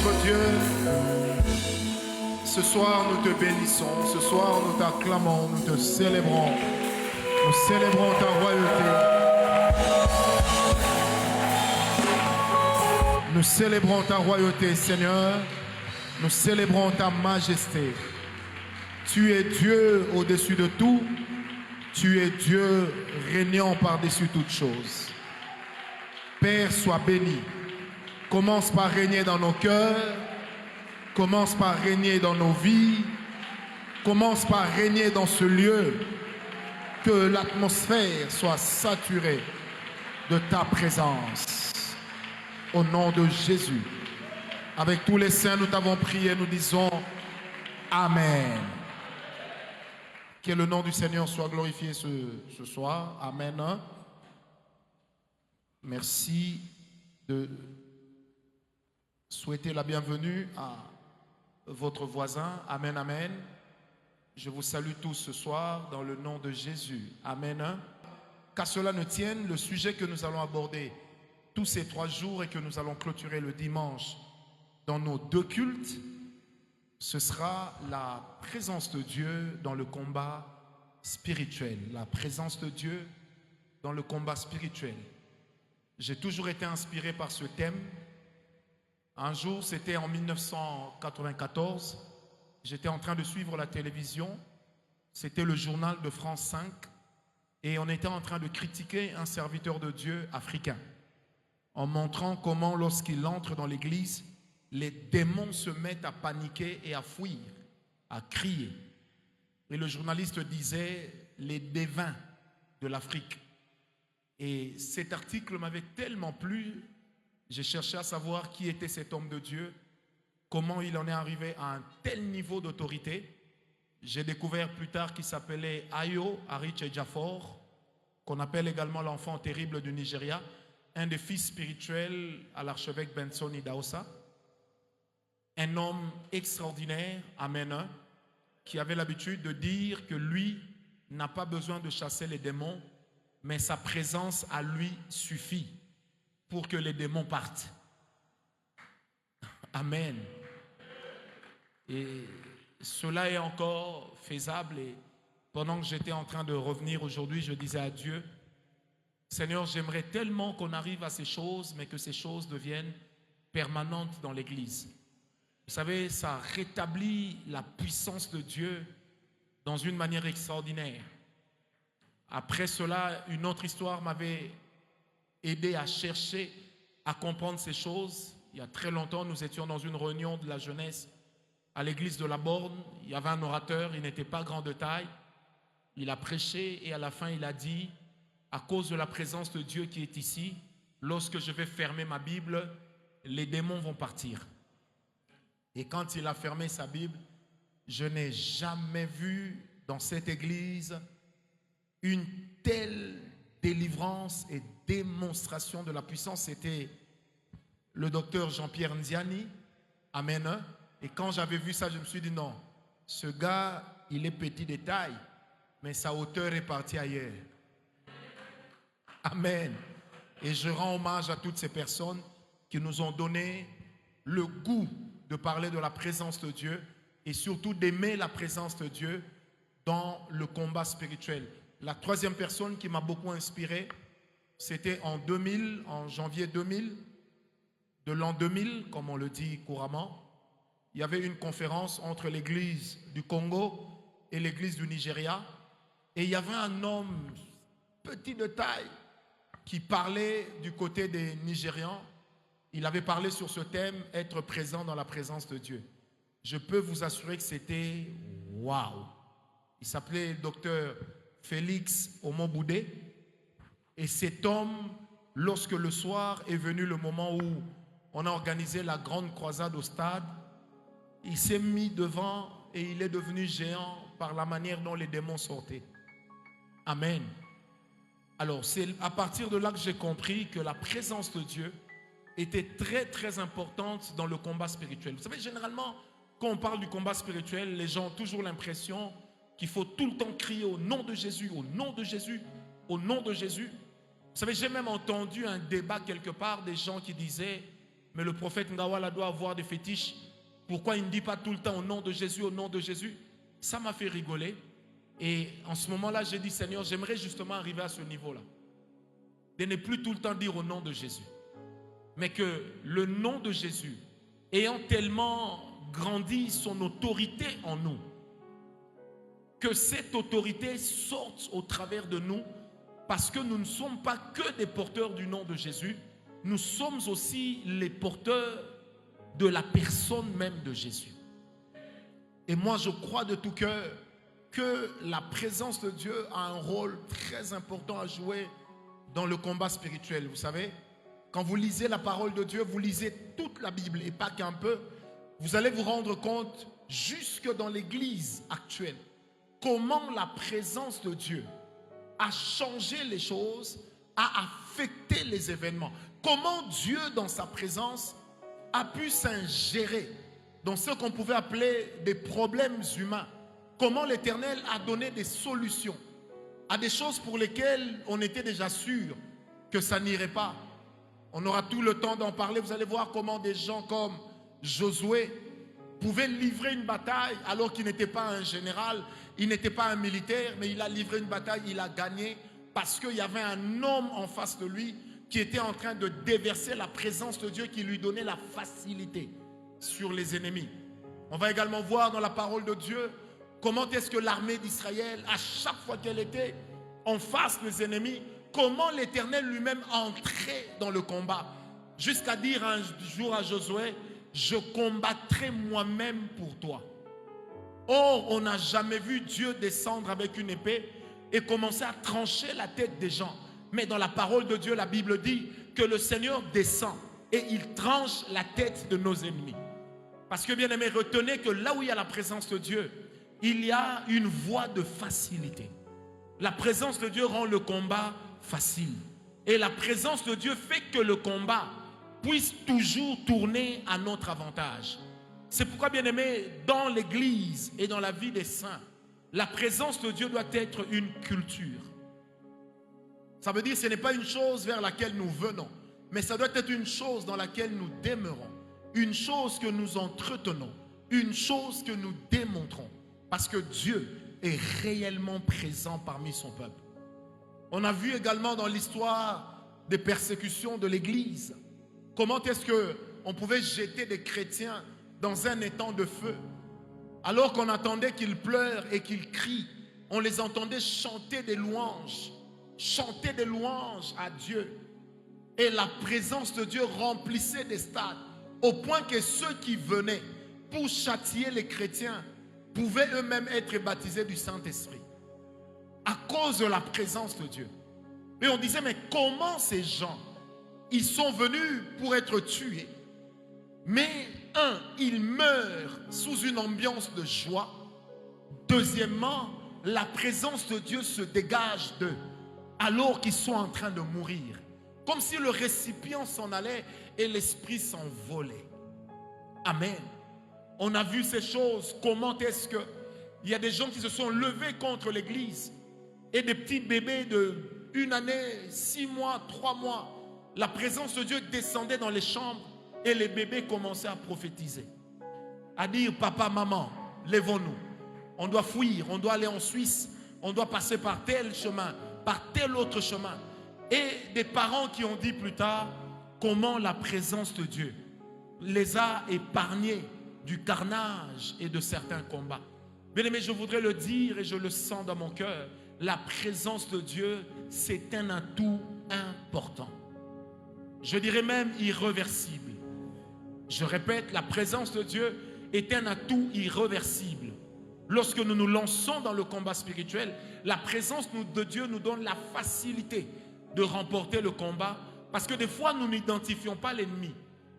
notre Dieu, ce soir nous te bénissons, ce soir nous t'acclamons, nous te célébrons. Nous célébrons ta royauté. Nous célébrons ta royauté, Seigneur. Nous célébrons ta majesté. Tu es Dieu au-dessus de tout. Tu es Dieu régnant par-dessus toutes choses. Père, sois béni. Commence par régner dans nos cœurs. Commence par régner dans nos vies. Commence par régner dans ce lieu. Que l'atmosphère soit saturée de ta présence. Au nom de Jésus. Avec tous les saints, nous t'avons prié, nous disons Amen. Que le nom du Seigneur soit glorifié ce soir. Amen. Merci de souhaiter la bienvenue à votre voisin. Amen, amen. Je vous salue tous ce soir dans le nom de Jésus. Amen. Qu'à cela ne tienne, le sujet que nous allons aborder tous ces 3 jours et que nous allons clôturer le dimanche dans nos 2 cultes, ce sera la présence de Dieu dans le combat spirituel. La présence de Dieu dans le combat spirituel. J'ai toujours été inspiré par ce thème. Un jour, c'était en 1994, j'étais en train de suivre la télévision. C'était le journal de France 5 et on était en train de critiquer un serviteur de Dieu africain en montrant comment lorsqu'il entre dans l'église, les démons se mettent à paniquer et à fuir, à crier. Et le journaliste disait les devins de l'Afrique. Et cet article m'avait tellement plu, j'ai cherché à savoir qui était cet homme de Dieu, comment il en est arrivé à un tel niveau d'autorité. J'ai découvert plus tard qu'il s'appelait Ayo Arich Ejiofor, qu'on appelle également l'enfant terrible du Nigeria, un des fils spirituels à l'archevêque Benson Idahosa. Un homme extraordinaire, amen, qui avait l'habitude de dire que lui n'a pas besoin de chasser les démons, mais sa présence à lui suffit pour que les démons partent. Amen. Et cela est encore faisable. Et pendant que j'étais en train de revenir aujourd'hui, je disais à Dieu, Seigneur, j'aimerais tellement qu'on arrive à ces choses, mais que ces choses deviennent permanentes dans l'Église. Vous savez, ça rétablit la puissance de Dieu dans une manière extraordinaire. Après cela, une autre histoire m'avait aidé à chercher, à comprendre ces choses. Il y a très longtemps, nous étions dans une réunion de la jeunesse à l'église de la Borne. Il y avait un orateur, il n'était pas grand de taille. Il a prêché et à la fin, il a dit, à cause de la présence de Dieu qui est ici, lorsque je vais fermer ma Bible, les démons vont partir. Et quand il a fermé sa Bible, je n'ai jamais vu dans cette église une telle délivrance et démonstration de la puissance. C'était le docteur Jean-Pierre Nziani, amen. Et quand j'avais vu ça, je me suis dit non, ce gars, il est petit de taille, mais sa hauteur est partie ailleurs. Amen. Et je rends hommage à toutes ces personnes qui nous ont donné le goût de parler de la présence de Dieu et surtout d'aimer la présence de Dieu dans le combat spirituel. La 3e personne qui m'a beaucoup inspiré, c'était en 2000, en janvier 2000, de l'an 2000, comme on le dit couramment. Il y avait une conférence entre l'église du Congo et l'église du Nigeria. Et il y avait un homme petit de taille qui parlait du côté des Nigérians. Il avait parlé sur ce thème, être présent dans la présence de Dieu. Je peux vous assurer que c'était waouh. Il s'appelait le docteur Félix Omoboudé. Et cet homme, lorsque le soir est venu le moment où on a organisé la grande croisade au stade, il s'est mis devant et il est devenu géant par la manière dont les démons sortaient. Amen. Alors, c'est à partir de là que j'ai compris que la présence de Dieu était très très importante dans le combat spirituel. Vous savez, généralement, quand on parle du combat spirituel, les gens ont toujours l'impression qu'il faut tout le temps crier au nom de Jésus, au nom de Jésus, au nom de Jésus. Vous savez, j'ai même entendu un débat quelque part des gens qui disaient mais le prophète Ngawala doit avoir des fétiches. Pourquoi il ne dit pas tout le temps au nom de Jésus, au nom de Jésus? Ça m'a fait rigoler. Et en ce moment-là, j'ai dit, Seigneur, j'aimerais justement arriver à ce niveau-là. De ne plus tout le temps dire au nom de Jésus. Mais que le nom de Jésus, ayant tellement grandi son autorité en nous, que cette autorité sorte au travers de nous, parce que nous ne sommes pas que des porteurs du nom de Jésus, nous sommes aussi les porteurs de la personne même de Jésus. Et moi, je crois de tout cœur que la présence de Dieu a un rôle très important à jouer dans le combat spirituel. Vous savez, quand vous lisez la parole de Dieu, vous lisez toute la Bible et pas qu'un peu, vous allez vous rendre compte, jusque dans l'église actuelle, comment la présence de Dieu a changé les choses, a affecté les événements. Comment Dieu, dans sa présence, a pu s'ingérer dans ce qu'on pouvait appeler des problèmes humains. Comment l'Éternel a donné des solutions à des choses pour lesquelles on était déjà sûr que ça n'irait pas. On aura tout le temps d'en parler. Vous allez voir comment des gens comme Josué pouvaient livrer une bataille alors qu'il n'était pas un général, il n'était pas un militaire, mais il a livré une bataille, il a gagné parce qu'il y avait un homme en face de lui qui était en train de déverser la présence de Dieu qui lui donnait la facilité sur les ennemis. On va également voir dans la parole de Dieu comment est-ce que l'armée d'Israël, à chaque fois qu'elle était en face des ennemis, comment l'Éternel lui-même entrait dans le combat. Jusqu'à dire un jour à Josué, je combattrai moi-même pour toi. Or, on n'a jamais vu Dieu descendre avec une épée et commencer à trancher la tête des gens. Mais dans la parole de Dieu, la Bible dit que le Seigneur descend et il tranche la tête de nos ennemis. Parce que, bien aimés, retenez que là où il y a la présence de Dieu, il y a une voie de facilité. La présence de Dieu rend le combat facile. Et la présence de Dieu fait que le combat puisse toujours tourner à notre avantage. C'est pourquoi, bien aimés, dans l'église et dans la vie des saints, la présence de Dieu doit être une culture. Ça veut dire que ce n'est pas une chose vers laquelle nous venons, mais ça doit être une chose dans laquelle nous demeurons, une chose que nous entretenons, une chose que nous démontrons, parce que Dieu est réellement présent parmi son peuple. On a vu également dans l'histoire des persécutions de l'Église, comment est-ce qu'on pouvait jeter des chrétiens dans un étang de feu, alors qu'on attendait qu'ils pleurent et qu'ils crient, on les entendait chanter des louanges à Dieu. Et la présence de Dieu remplissait des stades, au point que ceux qui venaient pour châtier les chrétiens pouvaient eux-mêmes être baptisés du Saint-Esprit, à cause de la présence de Dieu. Et on disait, mais comment ces gens, ils sont venus pour être tués, mais ils meurent sous une ambiance de joie. Deuxièmement, la présence de Dieu se dégage d'eux, alors qu'ils sont en train de mourir. Comme si le récipient s'en allait et l'esprit s'envolait. Amen. On a vu ces choses. Comment est-ce que il y a des gens qui se sont levés contre l'église et des petits bébés de 1 année, 6 mois, 3 mois. La présence de Dieu descendait dans les chambres et les bébés commençaient à prophétiser. À dire, papa, maman, lèvons-nous. On doit fuir, on doit aller en Suisse, on doit passer par tel chemin, par tel autre chemin. Et des parents qui ont dit plus tard comment la présence de Dieu les a épargnés du carnage et de certains combats. Bien aimé, je voudrais le dire et je le sens dans mon cœur. La présence de Dieu, c'est un atout important. Je dirais même irréversible. Je répète, la présence de Dieu est un atout irréversible. Lorsque nous nous lançons dans le combat spirituel, la présence de Dieu nous donne la facilité de remporter le combat, parce que des fois nous n'identifions pas l'ennemi,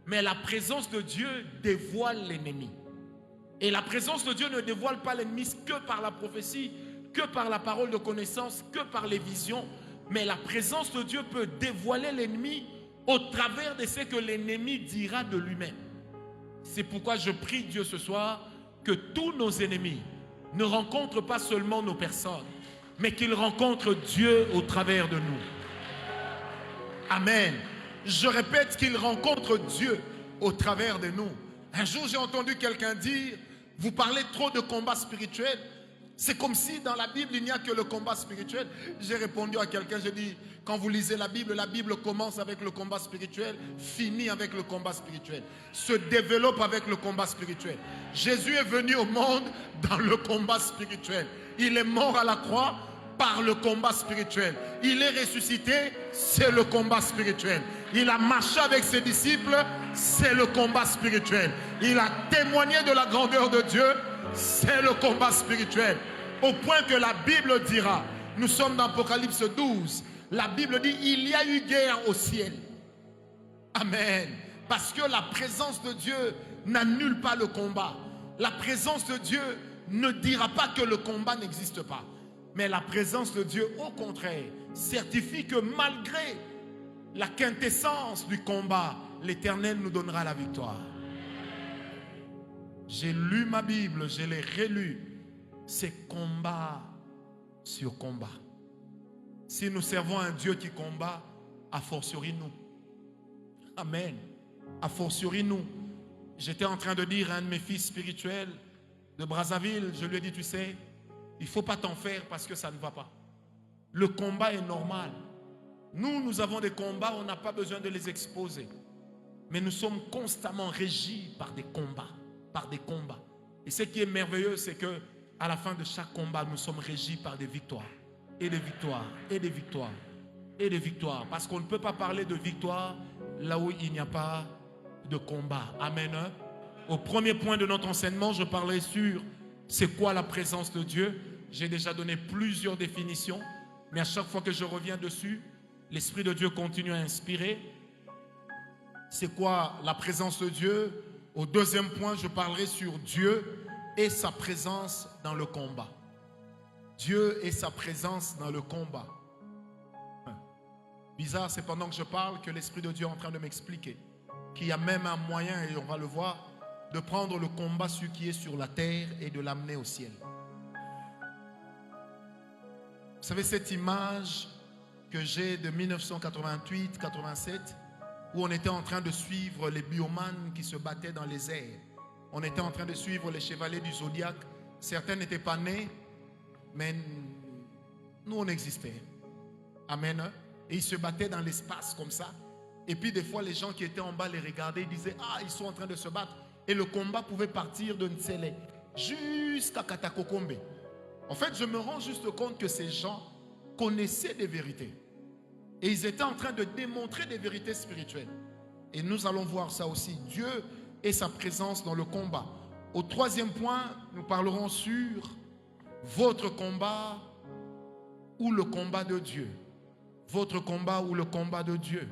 mais la présence de Dieu dévoile l'ennemi. Et la présence de Dieu ne dévoile pas l'ennemi que par la prophétie, que par la parole de connaissance, que par les visions, mais la présence de Dieu peut dévoiler l'ennemi au travers de ce que l'ennemi dira de lui-même. C'est pourquoi je prie Dieu ce soir que tous nos ennemis ne rencontrent pas seulement nos personnes, mais qu'ils rencontrent Dieu au travers de nous. Amen. Je répète, qu'ils rencontrent Dieu au travers de nous. Un jour, j'ai entendu quelqu'un dire, vous parlez trop de combat spirituel. C'est comme si dans la Bible, il n'y a que le combat spirituel. J'ai répondu à quelqu'un, j'ai dit, quand vous lisez la Bible commence avec le combat spirituel, finit avec le combat spirituel, se développe avec le combat spirituel. Jésus est venu au monde dans le combat spirituel. Il est mort à la croix par le combat spirituel. Il est ressuscité, c'est le combat spirituel. Il a marché avec ses disciples, c'est le combat spirituel. Il a témoigné de la grandeur de Dieu, c'est le combat spirituel. Au point que la Bible dira, nous sommes dans Apocalypse 12, la Bible dit, il y a eu guerre au ciel. Amen. Parce que la présence de Dieu n'annule pas le combat. La présence de Dieu ne dira pas que le combat n'existe pas. Mais la présence de Dieu, au contraire, certifie que malgré la quintessence du combat, l'Éternel nous donnera la victoire. J'ai lu ma Bible, je l'ai relue. C'est combat sur combat. Si nous servons un Dieu qui combat, a fortiori nous. Amen. A fortiori nous. J'étais en train de dire à un de mes fils spirituels de Brazzaville, je lui ai dit, tu sais, il ne faut pas t'en faire parce que ça ne va pas. Le combat est normal. Nous avons des combats, on n'a pas besoin de les exposer. Mais nous sommes constamment régis par des combats. Par des combats. Et ce qui est merveilleux, c'est que à la fin de chaque combat, nous sommes régis par des victoires. Et des victoires. Et des victoires. Et des victoires. Parce qu'on ne peut pas parler de victoire là où il n'y a pas de combat. Amen. Au premier point de notre enseignement, je parlerai sur c'est quoi la présence de Dieu. J'ai déjà donné plusieurs définitions. Mais à chaque fois que je reviens dessus, l'Esprit de Dieu continue à inspirer. C'est quoi la présence de Dieu? Au deuxième point, je parlerai sur Dieu et sa présence dans le combat. Dieu et sa présence dans le combat. Bizarre, c'est pendant que je parle que l'Esprit de Dieu est en train de m'expliquer qu'il y a même un moyen, et on va le voir, de prendre le combat, celui qui est sur la terre, et de l'amener au ciel. Vous savez, cette image que j'ai de 1988-87, où on était en train de suivre les biomanes qui se battaient dans les airs. On était en train de suivre les chevaliers du zodiaque. Certains n'étaient pas nés, mais nous, on existait. Amen. Et ils se battaient dans l'espace comme ça. Et puis des fois, les gens qui étaient en bas les regardaient, ils disaient, ah, ils sont en train de se battre. Et le combat pouvait partir de Ntsele jusqu'à Katakokombe. En fait, je me rends juste compte que ces gens connaissaient des vérités. Et ils étaient en train de démontrer des vérités spirituelles. Et nous allons voir ça aussi. Dieu et sa présence dans le combat. Au troisième point, nous parlerons sur votre combat ou le combat de Dieu. Votre combat ou le combat de Dieu.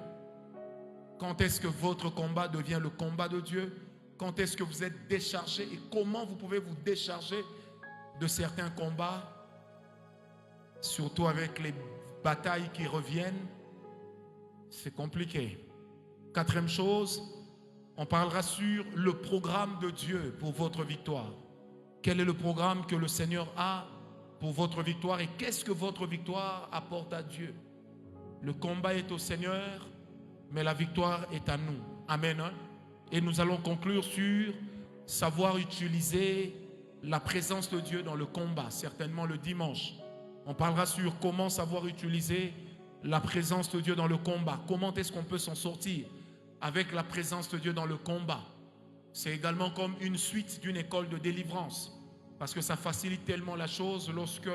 Quand est-ce que votre combat devient le combat de Dieu? Quand est-ce que vous êtes déchargé et comment vous pouvez vous décharger de certains combats? Surtout avec les batailles qui reviennent. C'est compliqué. Quatrième chose, on parlera sur le programme de Dieu pour votre victoire. Quel est le programme que le Seigneur a pour votre victoire et qu'est-ce que votre victoire apporte à Dieu? Le combat est au Seigneur, mais la victoire est à nous. Amen. Et nous allons conclure sur savoir utiliser la présence de Dieu dans le combat, certainement le dimanche. On parlera sur comment savoir utiliser la présence de Dieu dans le combat. Comment est-ce qu'on peut s'en sortir avec la présence de Dieu dans le combat? C'est également comme une suite d'une école de délivrance. Parce que ça facilite tellement la chose lorsque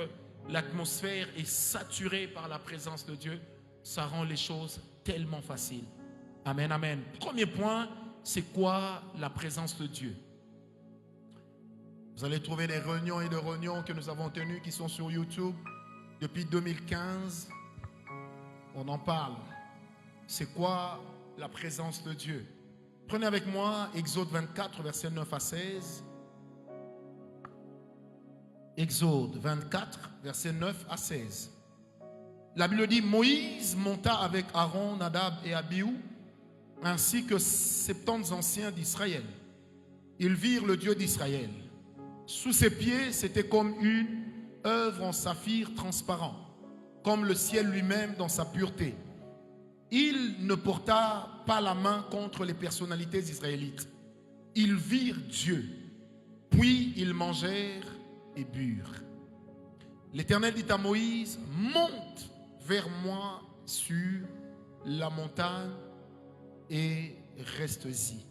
l'atmosphère est saturée par la présence de Dieu. Ça rend les choses tellement faciles. Amen, amen. Premier point, c'est quoi la présence de Dieu? Vous allez trouver des réunions et des réunions que nous avons tenues qui sont sur YouTube depuis 2015. On en parle. C'est quoi la présence de Dieu? Prenez avec moi Exode 24, versets 9 à 16. Exode 24, versets 9 à 16. La Bible dit, Moïse monta avec Aaron, Nadab et Abihu, ainsi que 70 anciens d'Israël. Ils virent le Dieu d'Israël. Sous ses pieds, c'était comme une œuvre en saphir transparent, comme le ciel lui-même dans sa pureté. il ne porta pas la main contre les personnalités israélites. Ils virent Dieu, puis ils mangèrent et burent. L'Éternel dit à Moïse, monte vers moi sur la montagne et reste-y.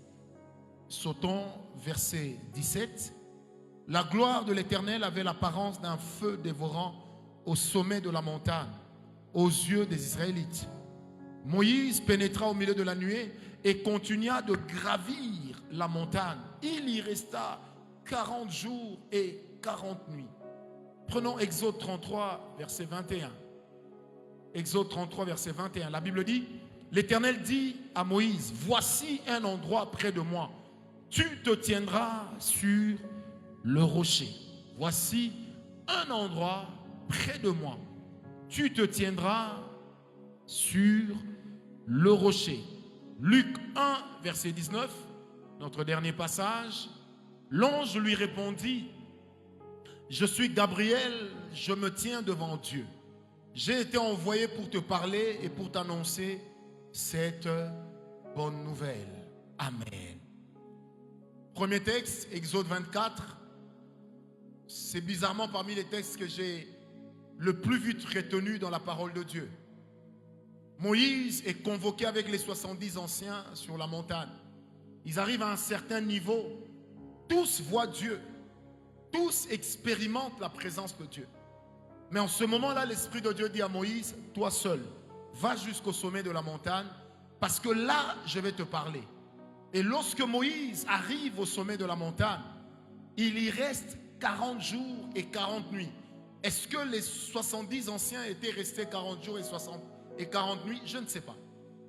Sautons verset 17. La gloire de l'Éternel avait l'apparence d'un feu dévorant au sommet de la montagne, aux yeux des Israélites. Moïse pénétra au milieu de la nuée et continua de gravir la montagne. Il y resta 40 jours et 40 nuits. Prenons Exode 33, verset 21. Exode 33, verset 21. La Bible dit, l'Éternel dit à Moïse, voici un endroit près de moi. Tu te tiendras sur le rocher. Voici un endroit près de moi. Tu te tiendras sur le rocher. Luc 1, verset 19, notre dernier passage. L'ange lui répondit, je suis Gabriel, je me tiens devant Dieu. J'ai été envoyé pour te parler et pour t'annoncer cette bonne nouvelle. Amen. Premier texte, Exode 24. C'est bizarrement parmi les textes que j'ai le plus vite retenu dans la parole de Dieu. Moïse est convoqué avec les 70 anciens sur la montagne. Ils arrivent à un certain niveau. Tous voient Dieu. Tous expérimentent la présence de Dieu. Mais en ce moment-là, l'Esprit de Dieu dit à Moïse, toi seul, va jusqu'au sommet de la montagne, parce que là, je vais te parler. Et lorsque Moïse arrive au sommet de la montagne, il y reste 40 jours et 40 nuits. Est-ce que les 70 anciens étaient restés 40 jours et 40 nuits? Je ne sais pas.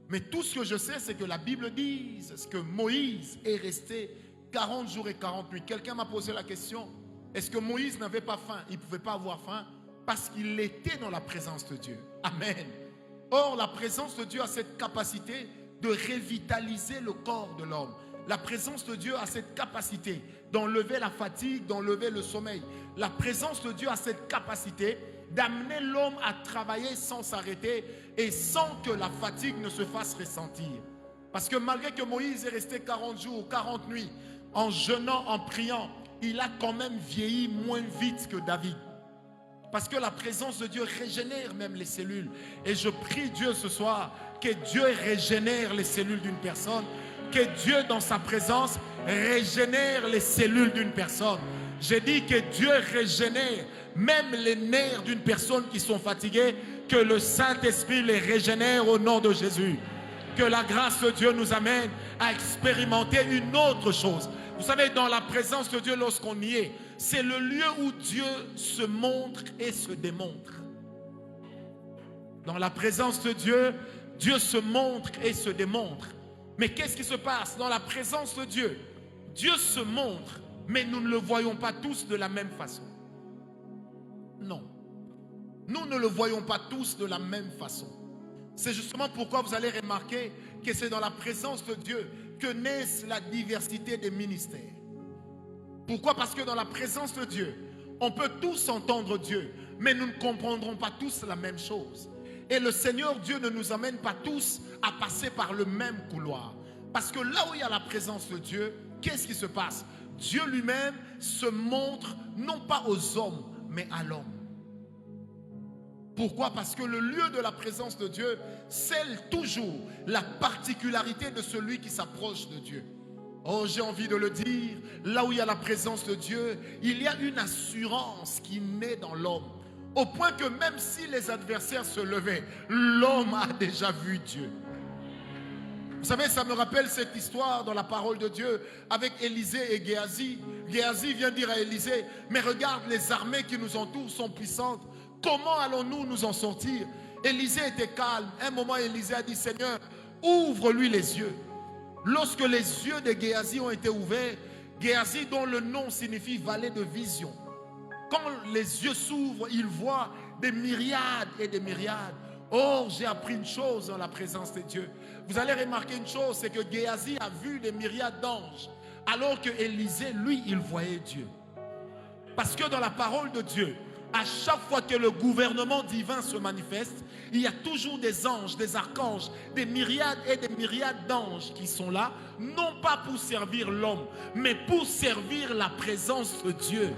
Mais tout ce que je sais, c'est que la Bible dit que Moïse est resté 40 jours et 40 nuits. Quelqu'un m'a posé la question, est-ce que Moïse n'avait pas faim? Il ne pouvait pas avoir faim parce qu'il était dans la présence de Dieu. Amen. Or, la présence de Dieu a cette capacité de revitaliser le corps de l'homme. La présence de Dieu a cette capacité d'enlever la fatigue, d'enlever le sommeil. La présence de Dieu a cette capacité d'amener l'homme à travailler sans s'arrêter et sans que la fatigue ne se fasse ressentir. Parce que malgré que Moïse est resté 40 jours, 40 nuits, en jeûnant, en priant, il a quand même vieilli moins vite que David. Parce que la présence de Dieu régénère même les cellules. Et je prie Dieu ce soir que Dieu régénère les cellules d'une personne. Que Dieu dans sa présence régénère les cellules d'une personne. J'ai dit que Dieu régénère même les nerfs d'une personne qui sont fatiguées. Que le Saint-Esprit les régénère au nom de Jésus. Que la grâce de Dieu nous amène à expérimenter une autre chose. Vous savez, dans la présence de Dieu, lorsqu'on y est, c'est le lieu où Dieu se montre et se démontre. Dans la présence de Dieu, Dieu se montre et se démontre. Mais qu'est-ce qui se passe? Dans la présence de Dieu, Dieu se montre, mais nous ne le voyons pas tous de la même façon. Non. Nous ne le voyons pas tous de la même façon. C'est justement pourquoi vous allez remarquer que c'est dans la présence de Dieu que naissent la diversité des ministères. Pourquoi? Parce que dans la présence de Dieu, on peut tous entendre Dieu, mais nous ne comprendrons pas tous la même chose. Et le Seigneur Dieu ne nous amène pas tous à passer par le même couloir. Parce que là où il y a la présence de Dieu, qu'est-ce qui se passe? Dieu lui-même se montre non pas aux hommes, mais à l'homme. Pourquoi? Parce que le lieu de la présence de Dieu scelle toujours la particularité de celui qui s'approche de Dieu. Oh, j'ai envie de le dire, là où il y a la présence de Dieu, il y a une assurance qui naît dans l'homme. Au point que même si les adversaires se levaient, l'homme a déjà vu Dieu. Vous savez, ça me rappelle cette histoire dans la parole de Dieu avec Élisée et Géasi. Géasi vient dire à Élisée, mais regarde, les armées qui nous entourent sont puissantes. Comment allons-nous nous en sortir? Élisée était calme. Un moment, Élisée a dit, Seigneur, ouvre-lui les yeux. Lorsque les yeux de Géasi ont été ouverts, Géasi dont le nom signifie vallée de vision. Quand les yeux s'ouvrent, il voit des myriades et des myriades. Or, j'ai appris une chose dans la présence de Dieu. Vous allez remarquer une chose, c'est que Géasi a vu des myriades d'anges, alors que Élisée, lui, il voyait Dieu. Parce que dans la parole de Dieu, À chaque fois que le gouvernement divin se manifeste, il y a toujours des anges, des archanges, des myriades et des myriades d'anges qui sont là, non pas pour servir l'homme, mais pour servir la présence de Dieu.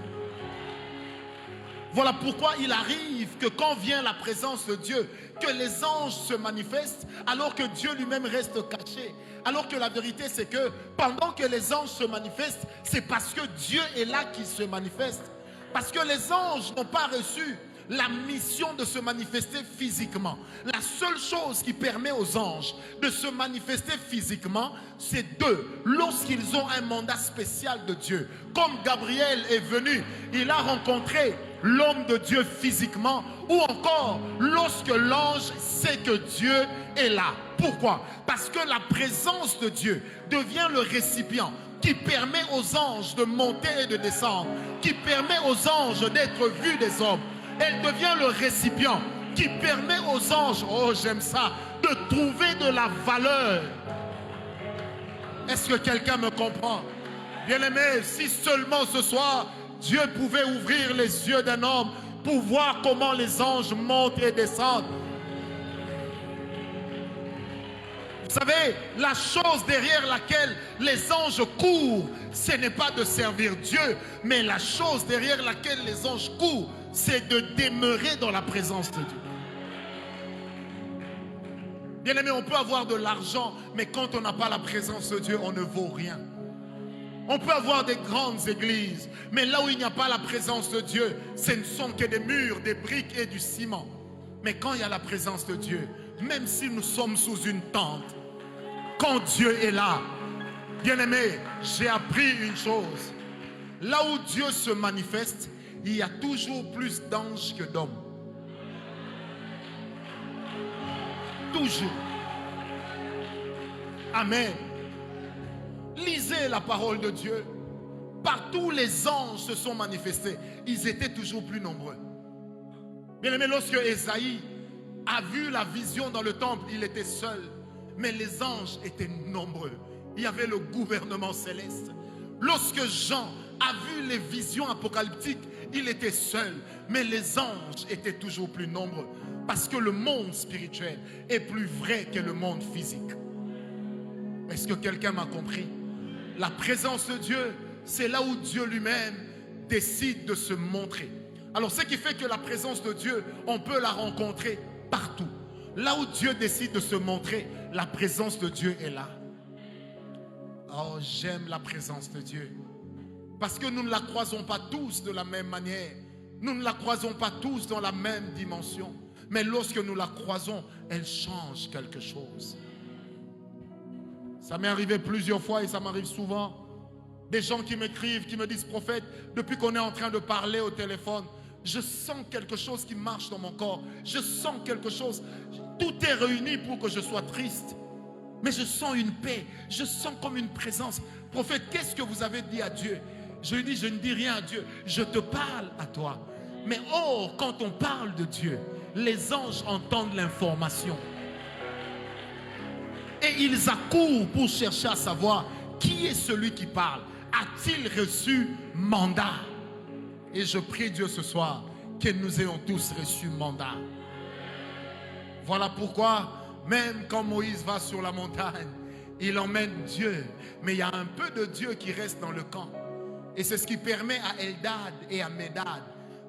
Voilà pourquoi il arrive que quand vient la présence de Dieu, que les anges se manifestent alors que Dieu lui-même reste caché. Alors que la vérité c'est que pendant que les anges se manifestent, c'est parce que Dieu est là qu'il se manifeste. Parce que les anges n'ont pas reçu la mission de se manifester physiquement. La seule chose qui permet aux anges de se manifester physiquement, c'est d'eux, lorsqu'ils ont un mandat spécial de Dieu. Comme Gabriel est venu, il a rencontré l'homme de Dieu physiquement, ou encore lorsque l'ange sait que Dieu est là. Pourquoi? Parce que la présence de Dieu devient le récipient qui permet aux anges de monter et de descendre, qui permet aux anges d'être vus des hommes. Elle devient le récipient qui permet aux anges, oh j'aime ça, de trouver de la valeur. Est-ce que quelqu'un me comprend? Bien-aimé, si seulement ce soir, Dieu pouvait ouvrir les yeux d'un homme pour voir comment les anges montent et descendent. Vous savez, la chose derrière laquelle les anges courent, ce n'est pas de servir Dieu, mais la chose derrière laquelle les anges courent, c'est de demeurer dans la présence de Dieu. Bien-aimé, on peut avoir de l'argent, mais quand on n'a pas la présence de Dieu, on ne vaut rien. On peut avoir des grandes églises, mais là où il n'y a pas la présence de Dieu, ce ne sont que des murs, des briques et du ciment. Mais quand il y a la présence de Dieu, même si nous sommes sous une tente, quand Dieu est là, bien-aimé, j'ai appris une chose. Là où Dieu se manifeste, il y a toujours plus d'anges que d'hommes. Toujours. Amen. Lisez la parole de Dieu. Partout les anges se sont manifestés. Ils étaient toujours plus nombreux. Bien-aimé, lorsque Ésaïe a vu la vision dans le temple, il était seul. Mais les anges étaient nombreux. Il y avait le gouvernement céleste. Lorsque Jean a vu les visions apocalyptiques, il était seul. Mais les anges étaient toujours plus nombreux. Parce que le monde spirituel est plus vrai que le monde physique. Est-ce que quelqu'un m'a compris? La présence de Dieu, c'est là où Dieu lui-même décide de se montrer. Alors ce qui fait que la présence de Dieu, on peut la rencontrer partout. Là où Dieu décide de se montrer, la présence de Dieu est là. Oh, j'aime la présence de Dieu. Parce que nous ne la croisons pas tous de la même manière. Nous ne la croisons pas tous dans la même dimension. Mais lorsque nous la croisons, elle change quelque chose. Ça m'est arrivé plusieurs fois et ça m'arrive souvent. Des gens qui m'écrivent, qui me disent, prophète, depuis qu'on est en train de parler au téléphone, je sens quelque chose qui marche dans mon corps. Je sens quelque chose. Tout est réuni pour que je sois triste. Mais je sens une paix. Je sens comme une présence. Prophète, qu'est-ce que vous avez dit à Dieu? Je lui dis, je ne dis rien à Dieu. Je te parle à toi. Mais oh, quand on parle de Dieu, les anges entendent l'information. Et ils accourent pour chercher à savoir qui est celui qui parle. A-t-il reçu mandat? Et je prie Dieu ce soir que nous ayons tous reçu mandat. Voilà pourquoi, même quand Moïse va sur la montagne, il emmène Dieu. Mais il y a un peu de Dieu qui reste dans le camp. Et c'est ce qui permet à Eldad et à Médad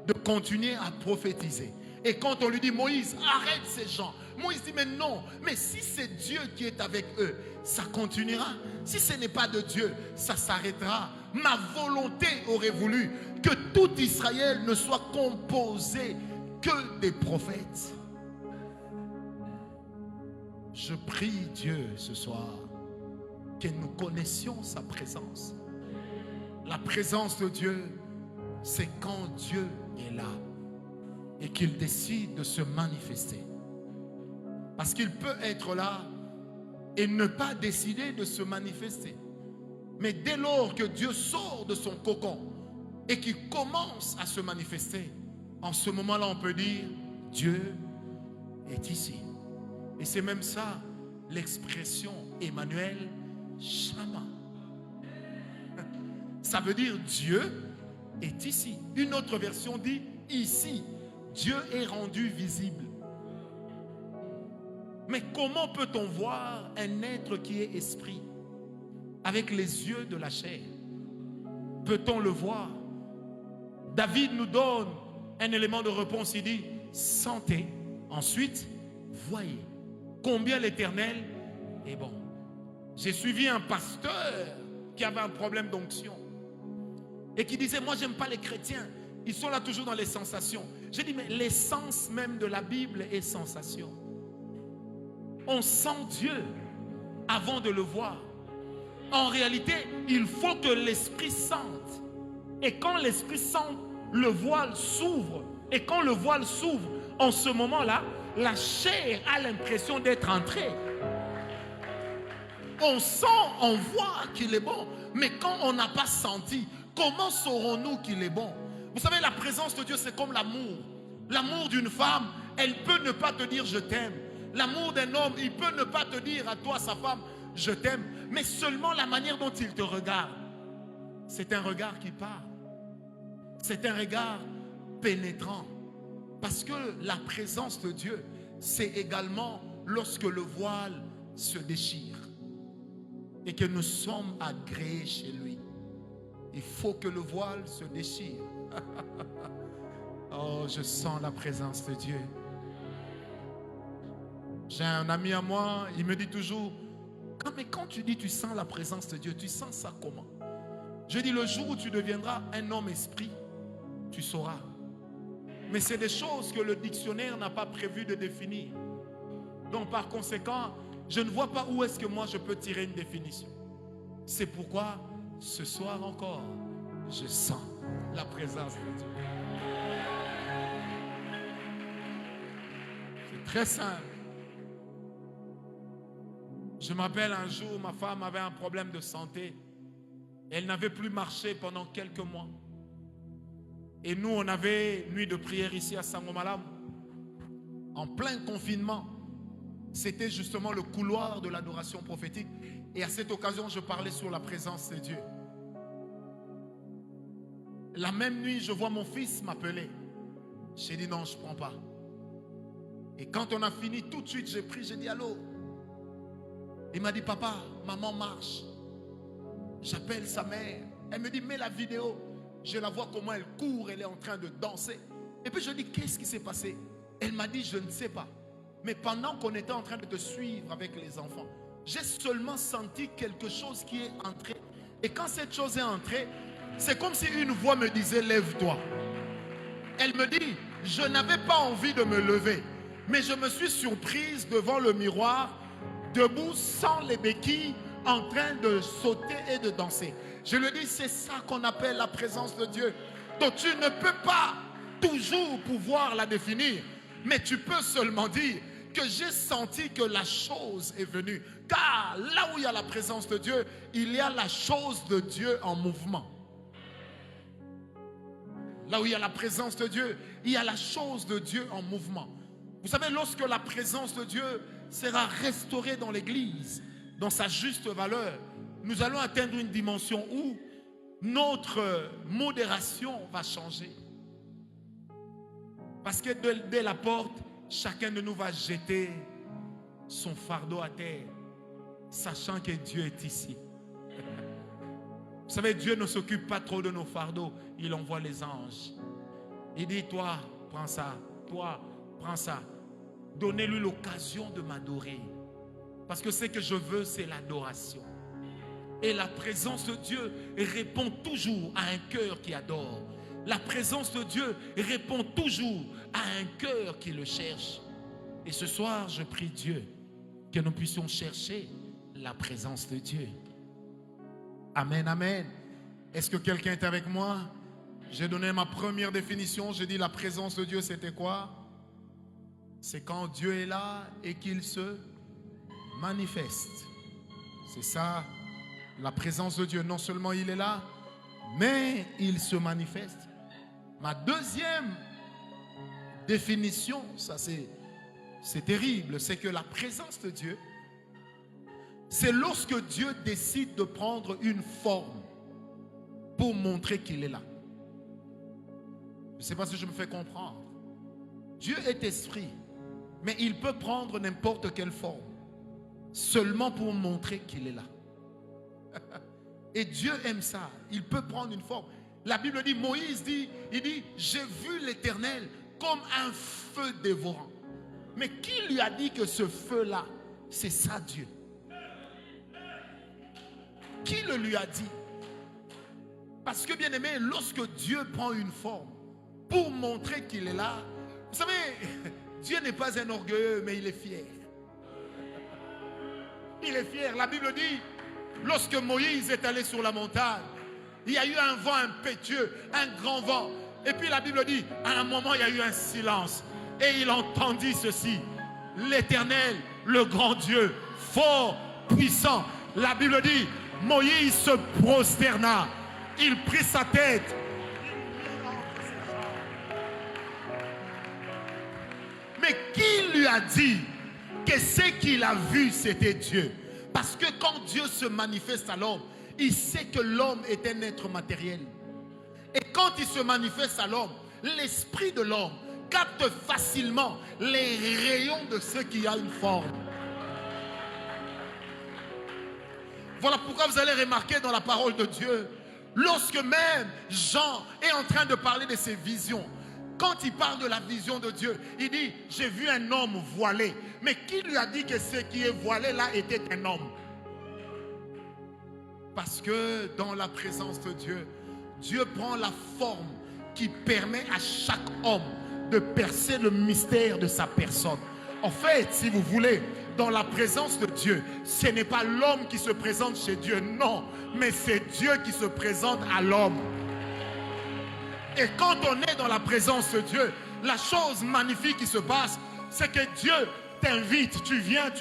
de continuer à prophétiser. Et quand on lui dit, Moïse, arrête ces gens. Moïse dit, mais non, mais si c'est Dieu qui est avec eux, ça continuera. Si ce n'est pas de Dieu, ça s'arrêtera. Ma volonté aurait voulu que tout Israël ne soit composé que des prophètes. Je prie Dieu ce soir que nous connaissions sa présence. La présence de Dieu, c'est quand Dieu est là et qu'il décide de se manifester. Parce qu'il peut être là et ne pas décider de se manifester. Mais dès lors que Dieu sort de son cocon et qu'il commence à se manifester, en ce moment-là, on peut dire, Dieu est ici. Et c'est même ça, l'expression Emmanuel Shama. Ça veut dire Dieu est ici. Une autre version dit ici, Dieu est rendu visible. Mais comment peut-on voir un être qui est esprit avec les yeux de la chair? Peut-on le voir? David nous donne un élément de réponse. Il dit, sentez, ensuite, voyez combien l'Éternel est bon. J'ai suivi un pasteur qui avait un problème d'onction et qui disait, moi j'aime pas les chrétiens, ils sont là toujours dans les sensations. J'ai dit, mais l'essence même de la Bible est sensation. On sent Dieu avant de le voir. En réalité, il faut que l'esprit sente. Et quand l'esprit sente, le voile s'ouvre. Et quand le voile s'ouvre, en ce moment-là, la chair a l'impression d'être entrée. On sent, on voit qu'il est bon. Mais quand on n'a pas senti, comment saurons-nous qu'il est bon? Vous savez, la présence de Dieu, c'est comme l'amour. L'amour d'une femme, elle peut ne pas te dire je t'aime. L'amour d'un homme, il peut ne pas te dire à toi, sa femme, je t'aime. Mais seulement la manière dont il te regarde. C'est un regard qui parle. C'est un regard pénétrant. Parce que la présence de Dieu, c'est également lorsque le voile se déchire et que nous sommes agréés chez lui. Il faut que le voile se déchire. Oh, je sens la présence de Dieu. J'ai un ami à moi, il me dit toujours, mais quand tu dis tu sens la présence de Dieu, tu sens ça comment? Je dis, le jour où tu deviendras un homme esprit, tu sauras. Mais c'est des choses que le dictionnaire n'a pas prévu de définir. Donc par conséquent, je ne vois pas où est-ce que moi je peux tirer une définition. C'est pourquoi ce soir encore, je sens la présence de Dieu. C'est très simple. Je m'appelle un jour, ma femme avait un problème de santé. Elle n'avait plus marché pendant quelques mois. Et nous, on avait nuit de prière ici à Sangomalam. En plein confinement. C'était justement le couloir de l'adoration prophétique. Et à cette occasion, je parlais sur la présence de Dieu. La même nuit, je vois mon fils m'appeler. J'ai dit non, je ne prends pas. Et quand on a fini, tout de suite, j'ai pris, j'ai dit allô. Il m'a dit, papa, maman marche. J'appelle sa mère. Elle me dit, mets la vidéo. Je la vois comment elle court, elle est en train de danser. Et puis je dis, qu'est-ce qui s'est passé? Elle m'a dit, je ne sais pas. Mais pendant qu'on était en train de te suivre avec les enfants, j'ai seulement senti quelque chose qui est entré. Et quand cette chose est entrée, c'est comme si une voix me disait, lève-toi. Elle me dit, je n'avais pas envie de me lever. Mais je me suis surprise devant le miroir, debout sans les béquilles, en train de sauter et de danser. Je lui dis, c'est ça qu'on appelle la présence de Dieu. Donc tu ne peux pas toujours pouvoir la définir, mais tu peux seulement dire que j'ai senti que la chose est venue. Car là où il y a la présence de Dieu, il y a la chose de Dieu en mouvement. Là où il y a la présence de Dieu, il y a la chose de Dieu en mouvement. Vous savez, lorsque la présence de Dieu sera restaurée dans l'église, dans sa juste valeur, nous allons atteindre une dimension où notre modération va changer. Parce que dès la porte, chacun de nous va jeter son fardeau à terre, sachant que Dieu est ici. Vous savez, Dieu ne s'occupe pas trop de nos fardeaux. Il envoie les anges. Il dit, toi, prends ça. Toi, prends ça. Donnez-lui l'occasion de m'adorer. Parce que ce que je veux, c'est l'adoration. Et la présence de Dieu répond toujours à un cœur qui adore. La présence de Dieu répond toujours à un cœur qui le cherche. Et ce soir, je prie Dieu que nous puissions chercher la présence de Dieu. Amen, amen. Est-ce que quelqu'un est avec moi? J'ai donné ma première définition. J'ai dit la présence de Dieu, c'était quoi? C'est quand Dieu est là et qu'il se manifeste. C'est ça, la présence de Dieu. Non seulement il est là, mais il se manifeste. Ma deuxième définition, ça c'est terrible, c'est que la présence de Dieu, c'est lorsque Dieu décide de prendre une forme pour montrer qu'il est là. Je ne sais pas si je me fais comprendre. Dieu est esprit, mais il peut prendre n'importe quelle forme, seulement pour montrer qu'il est là. Et Dieu aime ça. Il peut prendre une forme. La Bible dit, Moïse dit, il dit, j'ai vu l'Éternel comme un feu dévorant. Mais qui lui a dit que ce feu-là, c'est ça Dieu? Qui le lui a dit? Parce que bien aimé, lorsque Dieu prend une forme pour montrer qu'il est là, vous savez, Dieu n'est pas un orgueilleux, mais il est fier. Il est fier. La Bible dit, lorsque Moïse est allé sur la montagne, il y a eu un vent impétueux, un grand vent. Et puis la Bible dit, à un moment, il y a eu un silence. Et il entendit ceci: l'Éternel, le grand Dieu, fort, puissant. La Bible dit, Moïse se prosterna. Il prit sa tête. Mais qui lui a dit que ce qu'il a vu, c'était Dieu? Parce que quand Dieu se manifeste à l'homme, il sait que l'homme est un être matériel. Et quand il se manifeste à l'homme, l'esprit de l'homme capte facilement les rayons de ce qui a une forme. Voilà pourquoi vous allez remarquer dans la parole de Dieu, lorsque même Jean est en train de parler de ses visions, quand il parle de la vision de Dieu, il dit, j'ai vu un homme voilé. Mais qui lui a dit que ce qui est voilé là était un homme? Parce que dans la présence de Dieu, Dieu prend la forme qui permet à chaque homme de percer le mystère de sa personne. En fait, si vous voulez, dans la présence de Dieu, ce n'est pas l'homme qui se présente chez Dieu, non, mais c'est Dieu qui se présente à l'homme. Et quand on est dans la présence de Dieu, la chose magnifique qui se passe, c'est que Dieu t'invite, tu viens,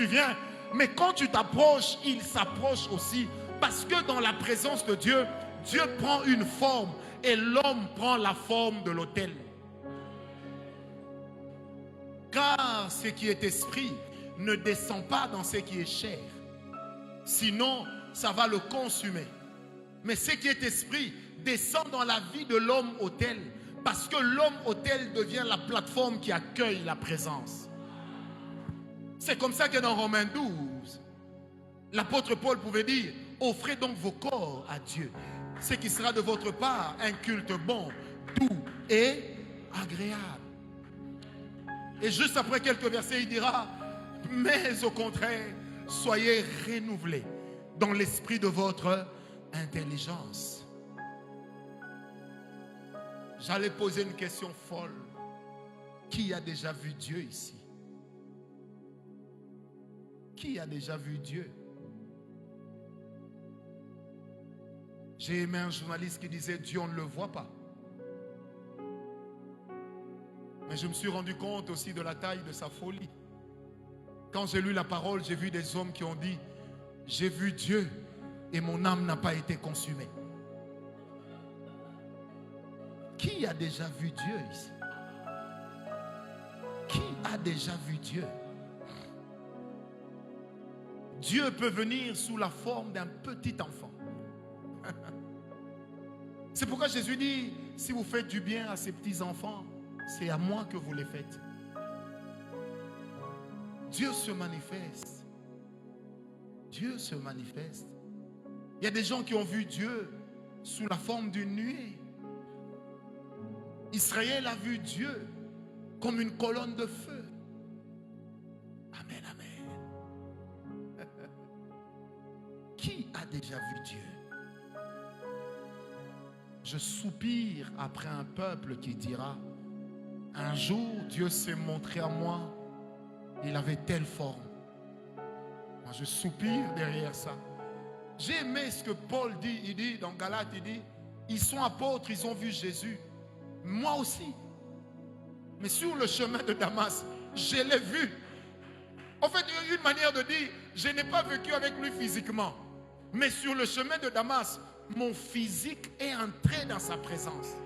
mais quand tu t'approches, il s'approche aussi. Parce que dans la présence de Dieu, Dieu prend une forme et l'homme prend la forme de l'autel. Car ce qui est esprit ne descend pas dans ce qui est chair. Sinon, ça va le consumer. Mais ce qui est esprit descend dans la vie de l'homme autel. Parce que l'homme autel devient la plateforme qui accueille la présence. C'est comme ça que dans Romains 12, l'apôtre Paul pouvait dire, offrez donc vos corps à Dieu, ce qui sera de votre part un culte bon, doux et agréable. Et juste après quelques versets, il dira, mais au contraire, soyez renouvelés dans l'esprit de votre intelligence. J'allais poser une question folle. Qui a déjà vu Dieu ici? Qui a déjà vu Dieu? J'ai aimé un journaliste qui disait, Dieu, on ne le voit pas. Mais je me suis rendu compte aussi de la taille de sa folie. Quand j'ai lu la parole, j'ai vu des hommes qui ont dit, j'ai vu Dieu et mon âme n'a pas été consumée. Qui a déjà vu Dieu ici? Qui a déjà vu Dieu? Dieu peut venir sous la forme d'un petit enfant. C'est pourquoi Jésus dit, si vous faites du bien à ces petits enfants, c'est à moi que vous les faites. Dieu se manifeste. Dieu se manifeste. Il y a des gens qui ont vu Dieu sous la forme d'une nuée. Israël a vu Dieu comme une colonne de feu. Amen, amen. Qui a déjà vu Dieu? Je soupire après un peuple qui dira, un jour Dieu s'est montré à moi, il avait telle forme. Moi je soupire derrière ça. J'ai aimé ce que Paul dit, il dit dans Galates, il dit, ils sont apôtres, ils ont vu Jésus. Moi aussi. Mais sur le chemin de Damas, je l'ai vu. En fait, il y a une manière de dire, je n'ai pas vécu avec lui physiquement. Mais sur le chemin de Damas, mon physique est entré dans sa présence.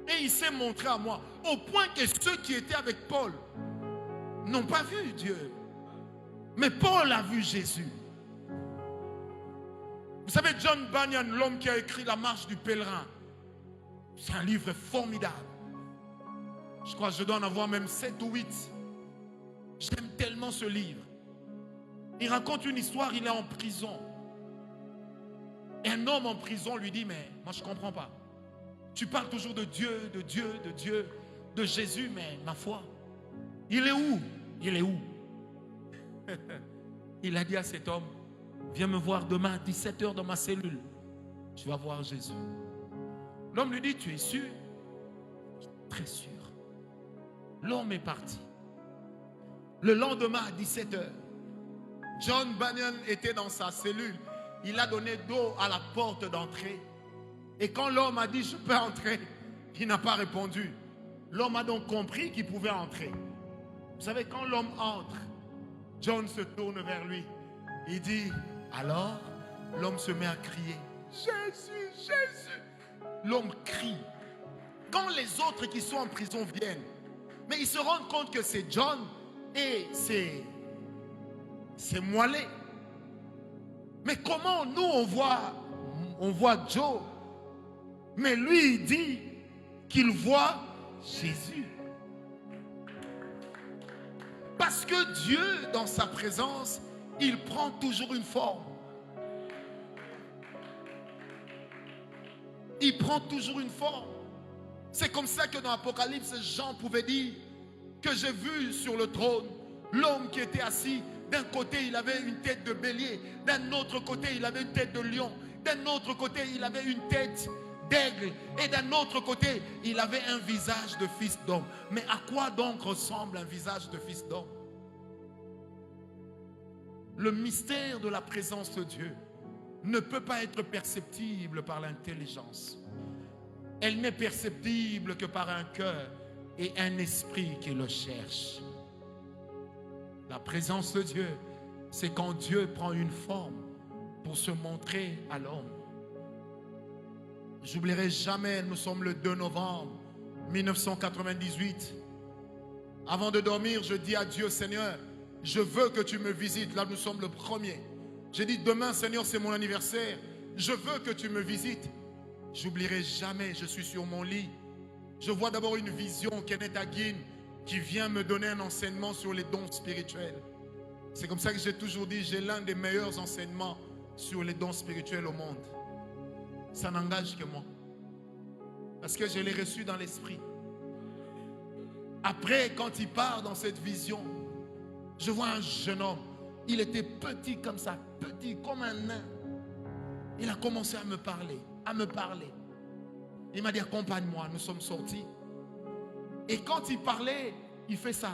Et il s'est montré à moi. Au point que ceux qui étaient avec Paul n'ont pas vu Dieu. Mais Paul a vu Jésus. Vous savez, John Bunyan, l'homme qui a écrit La Marche du Pèlerin. C'est un livre formidable. Je crois que je dois en avoir même 7 ou 8. J'aime tellement ce livre. Il raconte une histoire, il est en prison. Et un homme en prison lui dit, mais moi je ne comprends pas. Tu parles toujours de Dieu, de Dieu, de Dieu, de Jésus, mais ma foi, il est où? Il est où? Il a dit à cet homme, viens me voir demain à 17 h dans ma cellule. Tu vas voir Jésus. L'homme lui dit, tu es sûr? Très sûr. L'homme est parti. Le lendemain à 17 h, John Bunyan était dans sa cellule. Il a donné d'eau à la porte d'entrée. Et quand l'homme a dit, je peux entrer, il n'a pas répondu. L'homme a donc compris qu'il pouvait entrer. Vous savez, quand l'homme entre, John se tourne vers lui. Il dit, alors, l'homme se met à crier, Jésus, Jésus. L'homme crie. Quand les autres qui sont en prison viennent, mais ils se rendent compte que c'est John et c'est Moilet. Mais comment nous on voit Joe, mais lui il dit qu'il voit Jésus. Parce que Dieu dans sa présence, il prend toujours une forme. Il prend toujours une forme. C'est comme ça que dans l'Apocalypse, Jean pouvait dire que j'ai vu sur le trône l'homme qui était assis. D'un côté, il avait une tête de bélier. D'un autre côté, il avait une tête de lion. D'un autre côté, il avait une tête d'aigle. Et d'un autre côté, il avait un visage de fils d'homme. Mais à quoi donc ressemble un visage de fils d'homme? Le mystère de la présence de Dieu ne peut pas être perceptible par l'intelligence. Elle n'est perceptible que par un cœur et un esprit qui le cherche. La présence de Dieu, c'est quand Dieu prend une forme pour se montrer à l'homme. J'oublierai jamais, nous sommes le 2 novembre 1998. Avant de dormir, je dis à Dieu, Seigneur, je veux que tu me visites. Là, nous sommes le 1er. J'ai dit, demain, Seigneur, c'est mon anniversaire. Je veux que tu me visites. J'oublierai jamais, je suis sur mon lit. Je vois d'abord une vision, Kenneth Hagin, qui vient me donner un enseignement sur les dons spirituels. C'est comme ça que j'ai toujours dit, j'ai l'un des meilleurs enseignements sur les dons spirituels au monde. Ça n'engage que moi. Parce que je l'ai reçu dans l'esprit. Après, quand il part dans cette vision, je vois un jeune homme. Il était petit comme ça, petit comme un nain. Il a commencé à me parler, Il m'a dit, accompagne-moi, nous sommes sortis. Et quand il parlait, il fait ça.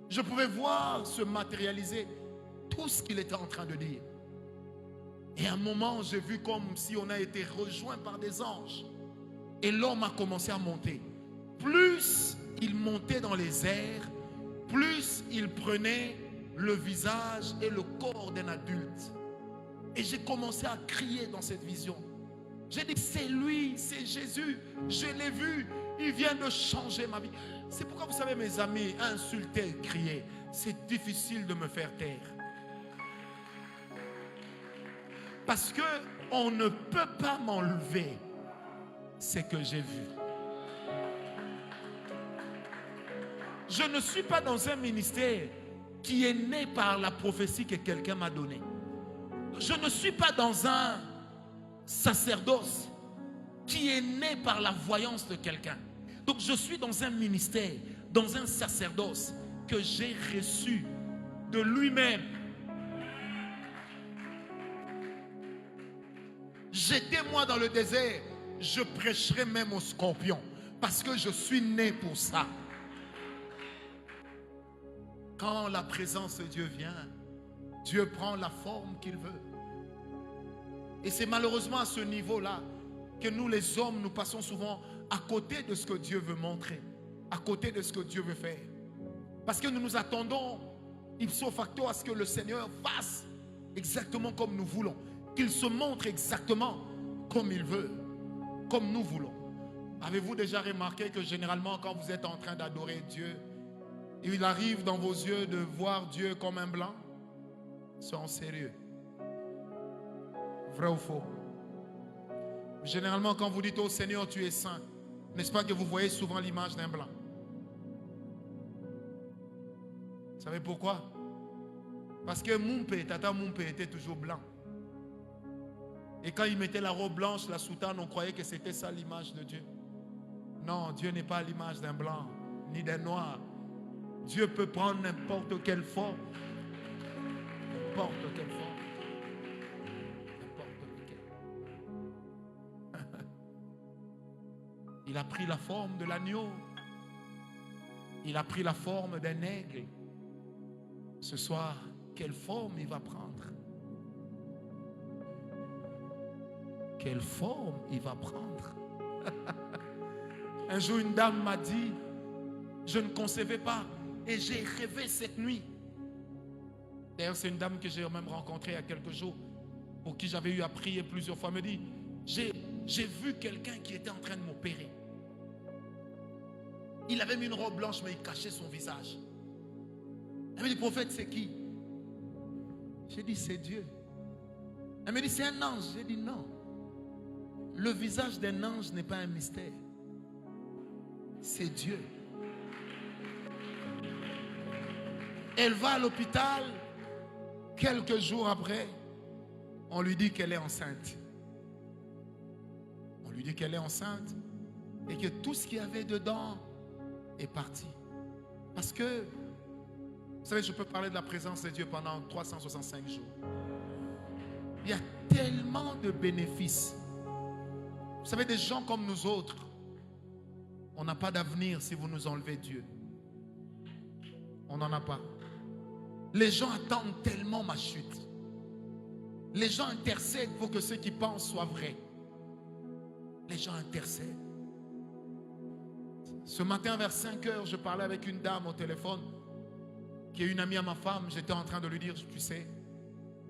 Je pouvais voir se matérialiser tout ce qu'il était en train de dire. Et à un moment, j'ai vu comme si on a été rejoint par des anges. Et l'homme a commencé à monter. Plus il montait dans les airs, plus il prenait le visage et le corps d'un adulte. Et j'ai commencé à crier dans cette vision. J'ai dit, c'est lui, c'est Jésus. Je l'ai vu, il vient de changer ma vie. C'est pourquoi vous savez, mes amis, insulter, crier, c'est difficile de me faire taire. Parce que on ne peut pas m'enlever ce que j'ai vu. Je ne suis pas dans un ministère qui est né par la prophétie que quelqu'un m'a donnée. Je ne suis pas dans un sacerdoce qui est né par la voyance de quelqu'un. Donc je suis dans un ministère, dans un sacerdoce que j'ai reçu de lui-même. J'étais moi dans le désert, je prêcherai même aux scorpions parce que je suis né pour ça. Quand la présence de Dieu vient, Dieu prend la forme qu'il veut. Et c'est malheureusement à ce niveau-là que nous les hommes, nous passons souvent à côté de ce que Dieu veut montrer, à côté de ce que Dieu veut faire. Parce que nous nous attendons ipso facto à ce que le Seigneur fasse exactement comme nous voulons, qu'il se montre exactement comme il veut, comme nous voulons. Avez-vous déjà remarqué que généralement quand vous êtes en train d'adorer Dieu, il arrive dans vos yeux de voir Dieu comme un blanc? Soyons sérieux. Vrai ou faux? Généralement quand vous dites au Seigneur tu es saint, N'est-ce pas que vous voyez souvent l'image d'un blanc? Vous savez pourquoi? Parce que Tata Moumpe était toujours blanc. Et quand il mettait la robe blanche, la soutane, on croyait que c'était ça l'image de Dieu. Non, Dieu n'est pas l'image d'un blanc, ni d'un noir. Dieu peut prendre n'importe quelle forme. N'importe quelle forme. N'importe quelle. Il a pris la forme de l'agneau. Il a pris la forme d'un aigle. Ce soir, quelle forme il va prendre? Quelle forme il va prendre? Un jour, une dame m'a dit, je ne concevais pas, et j'ai rêvé cette nuit. D'ailleurs, c'est une dame que j'ai même rencontrée il y a quelques jours, pour qui j'avais eu à prier plusieurs fois. Elle me dit, j'ai vu quelqu'un qui était en train de m'opérer. Il avait mis une robe blanche, mais il cachait son visage. Elle me dit, prophète, c'est qui? J'ai dit, c'est Dieu. Elle me dit, c'est un ange. J'ai dit, non. Le visage d'un ange n'est pas un mystère. C'est Dieu. Elle va à l'hôpital. Quelques jours après, on lui dit qu'elle est enceinte. On lui dit qu'elle est enceinte et que tout ce qu'il y avait dedans est parti. Parce que, vous savez, je peux parler de la présence de Dieu pendant 365 jours. Il y a tellement de bénéfices. Vous savez, des gens comme nous autres, on n'a pas d'avenir si vous nous enlevez Dieu. On n'en a pas. Les gens attendent tellement ma chute. Les gens intercèdent pour que ce qu'ils pensent soit vrai. Les gens intercèdent. Ce matin vers 5 heures, je parlais avec une dame au téléphone qui est une amie à ma femme. J'étais en train de lui dire, tu sais,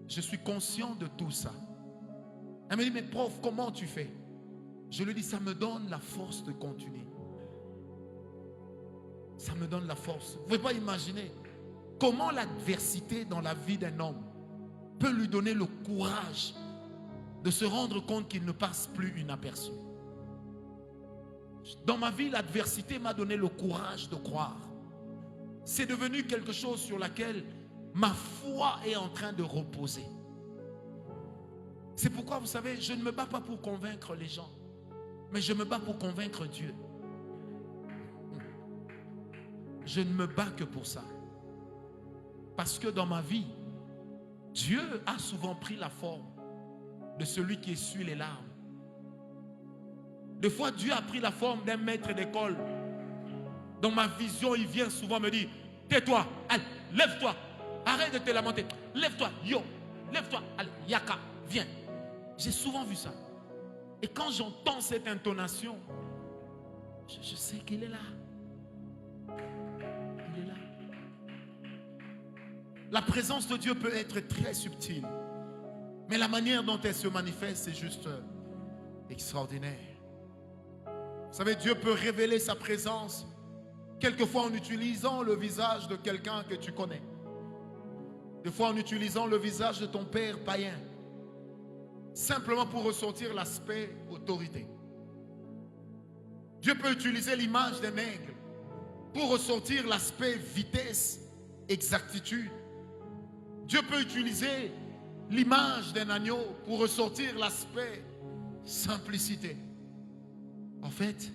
je suis conscient de tout ça. Elle me dit, mais prof, comment tu fais? Je lui dis, ça me donne la force de continuer. Ça me donne la force. Vous ne pouvez pas imaginer comment l'adversité dans la vie d'un homme peut lui donner le courage de se rendre compte qu'il ne passe plus inaperçu. Dans ma vie, l'adversité m'a donné le courage de croire. C'est devenu quelque chose sur laquelle ma foi est en train de reposer. C'est pourquoi, vous savez, je ne me bats pas pour convaincre les gens, mais je me bats pour convaincre Dieu. Je ne me bats que pour ça. Parce que dans ma vie, Dieu a souvent pris la forme de celui qui essuie les larmes. Des fois, Dieu a pris la forme d'un maître d'école. Dans ma vision, il vient souvent me dire, tais-toi, allez, lève-toi, arrête de te lamenter, lève-toi, yo, lève-toi, allez, yaka, viens. J'ai souvent vu ça. Et quand j'entends cette intonation, je sais qu'il est là. Il est là. La présence de Dieu peut être très subtile, mais la manière dont elle se manifeste, c'est juste extraordinaire. Vous savez, Dieu peut révéler sa présence quelquefois en utilisant le visage de quelqu'un que tu connais. Des fois en utilisant le visage de ton père païen, simplement pour ressortir l'aspect autorité. Dieu peut utiliser l'image d'un aigle pour ressortir l'aspect vitesse, exactitude. Dieu peut utiliser l'image d'un agneau pour ressortir l'aspect simplicité. En fait,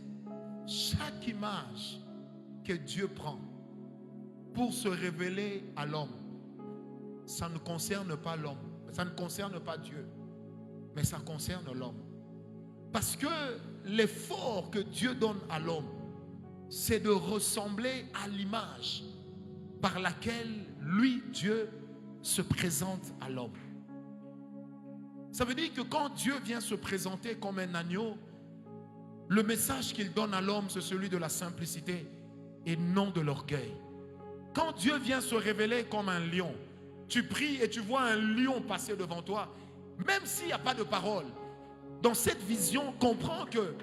chaque image que Dieu prend pour se révéler à l'homme, ça ne concerne pas l'homme, ça ne concerne pas Dieu, mais ça concerne l'homme. Parce que l'effort que Dieu donne à l'homme, c'est de ressembler à l'image par laquelle lui, Dieu, se présente à l'homme. Ça veut dire que quand Dieu vient se présenter comme un agneau, le message qu'il donne à l'homme, c'est celui de la simplicité et non de l'orgueil. Quand Dieu vient se révéler comme un lion, tu pries et tu vois un lion passer devant toi, même s'il n'y a pas de parole, dans cette vision, comprends que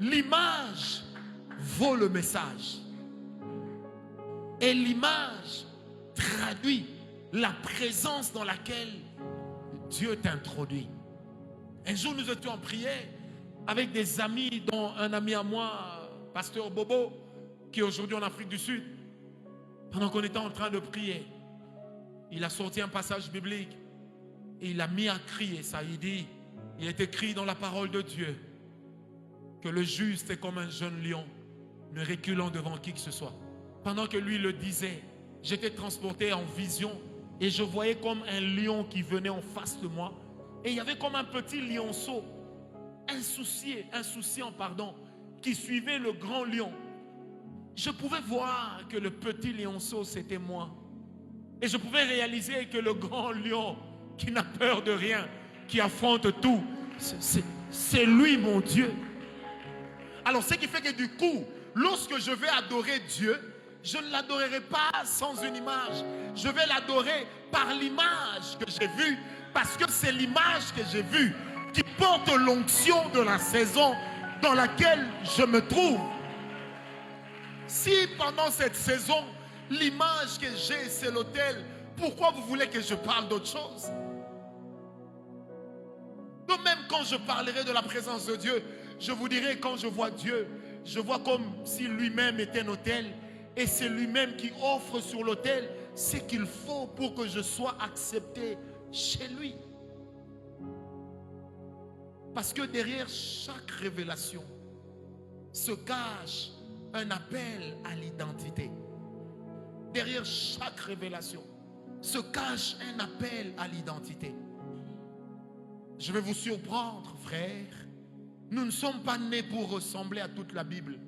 l'image vaut le message. Et l'image traduit la présence dans laquelle Dieu t'introduit. Un jour, nous étions en prière avec des amis, dont un ami à moi, pasteur Bobo, qui est aujourd'hui en Afrique du Sud. Pendant qu'on était en train de prier, il a sorti un passage biblique et il a mis à crier ça. Il dit, il est écrit dans la parole de Dieu que le juste est comme un jeune lion, ne reculant devant qui que ce soit. Pendant que lui le disait, j'étais transporté en vision et je voyais comme un lion qui venait en face de moi. Et il y avait comme un petit lionceau, insouciant, qui suivait le grand lion. Je pouvais voir que le petit lionceau, c'était moi. Et je pouvais réaliser que le grand lion, qui n'a peur de rien, qui affronte tout, c'est lui mon Dieu. Alors ce qui fait que du coup, lorsque je vais adorer Dieu, je ne l'adorerai pas sans une image. Je vais l'adorer par l'image que j'ai vue, parce que c'est l'image que j'ai vue qui porte l'onction de la saison dans laquelle je me trouve. Si pendant cette saison, l'image que j'ai, c'est l'autel, pourquoi vous voulez que je parle d'autre chose? De même, quand je parlerai de la présence de Dieu, je vous dirai, quand je vois Dieu, je vois comme si lui-même était un autel, et c'est lui-même qui offre sur l'autel ce qu'il faut pour que je sois accepté chez lui. Parce que derrière chaque révélation se cache un appel à l'identité. Derrière chaque révélation se cache un appel à l'identité. Je vais vous surprendre, frères. Nous ne sommes pas nés pour ressembler à toute la Bible.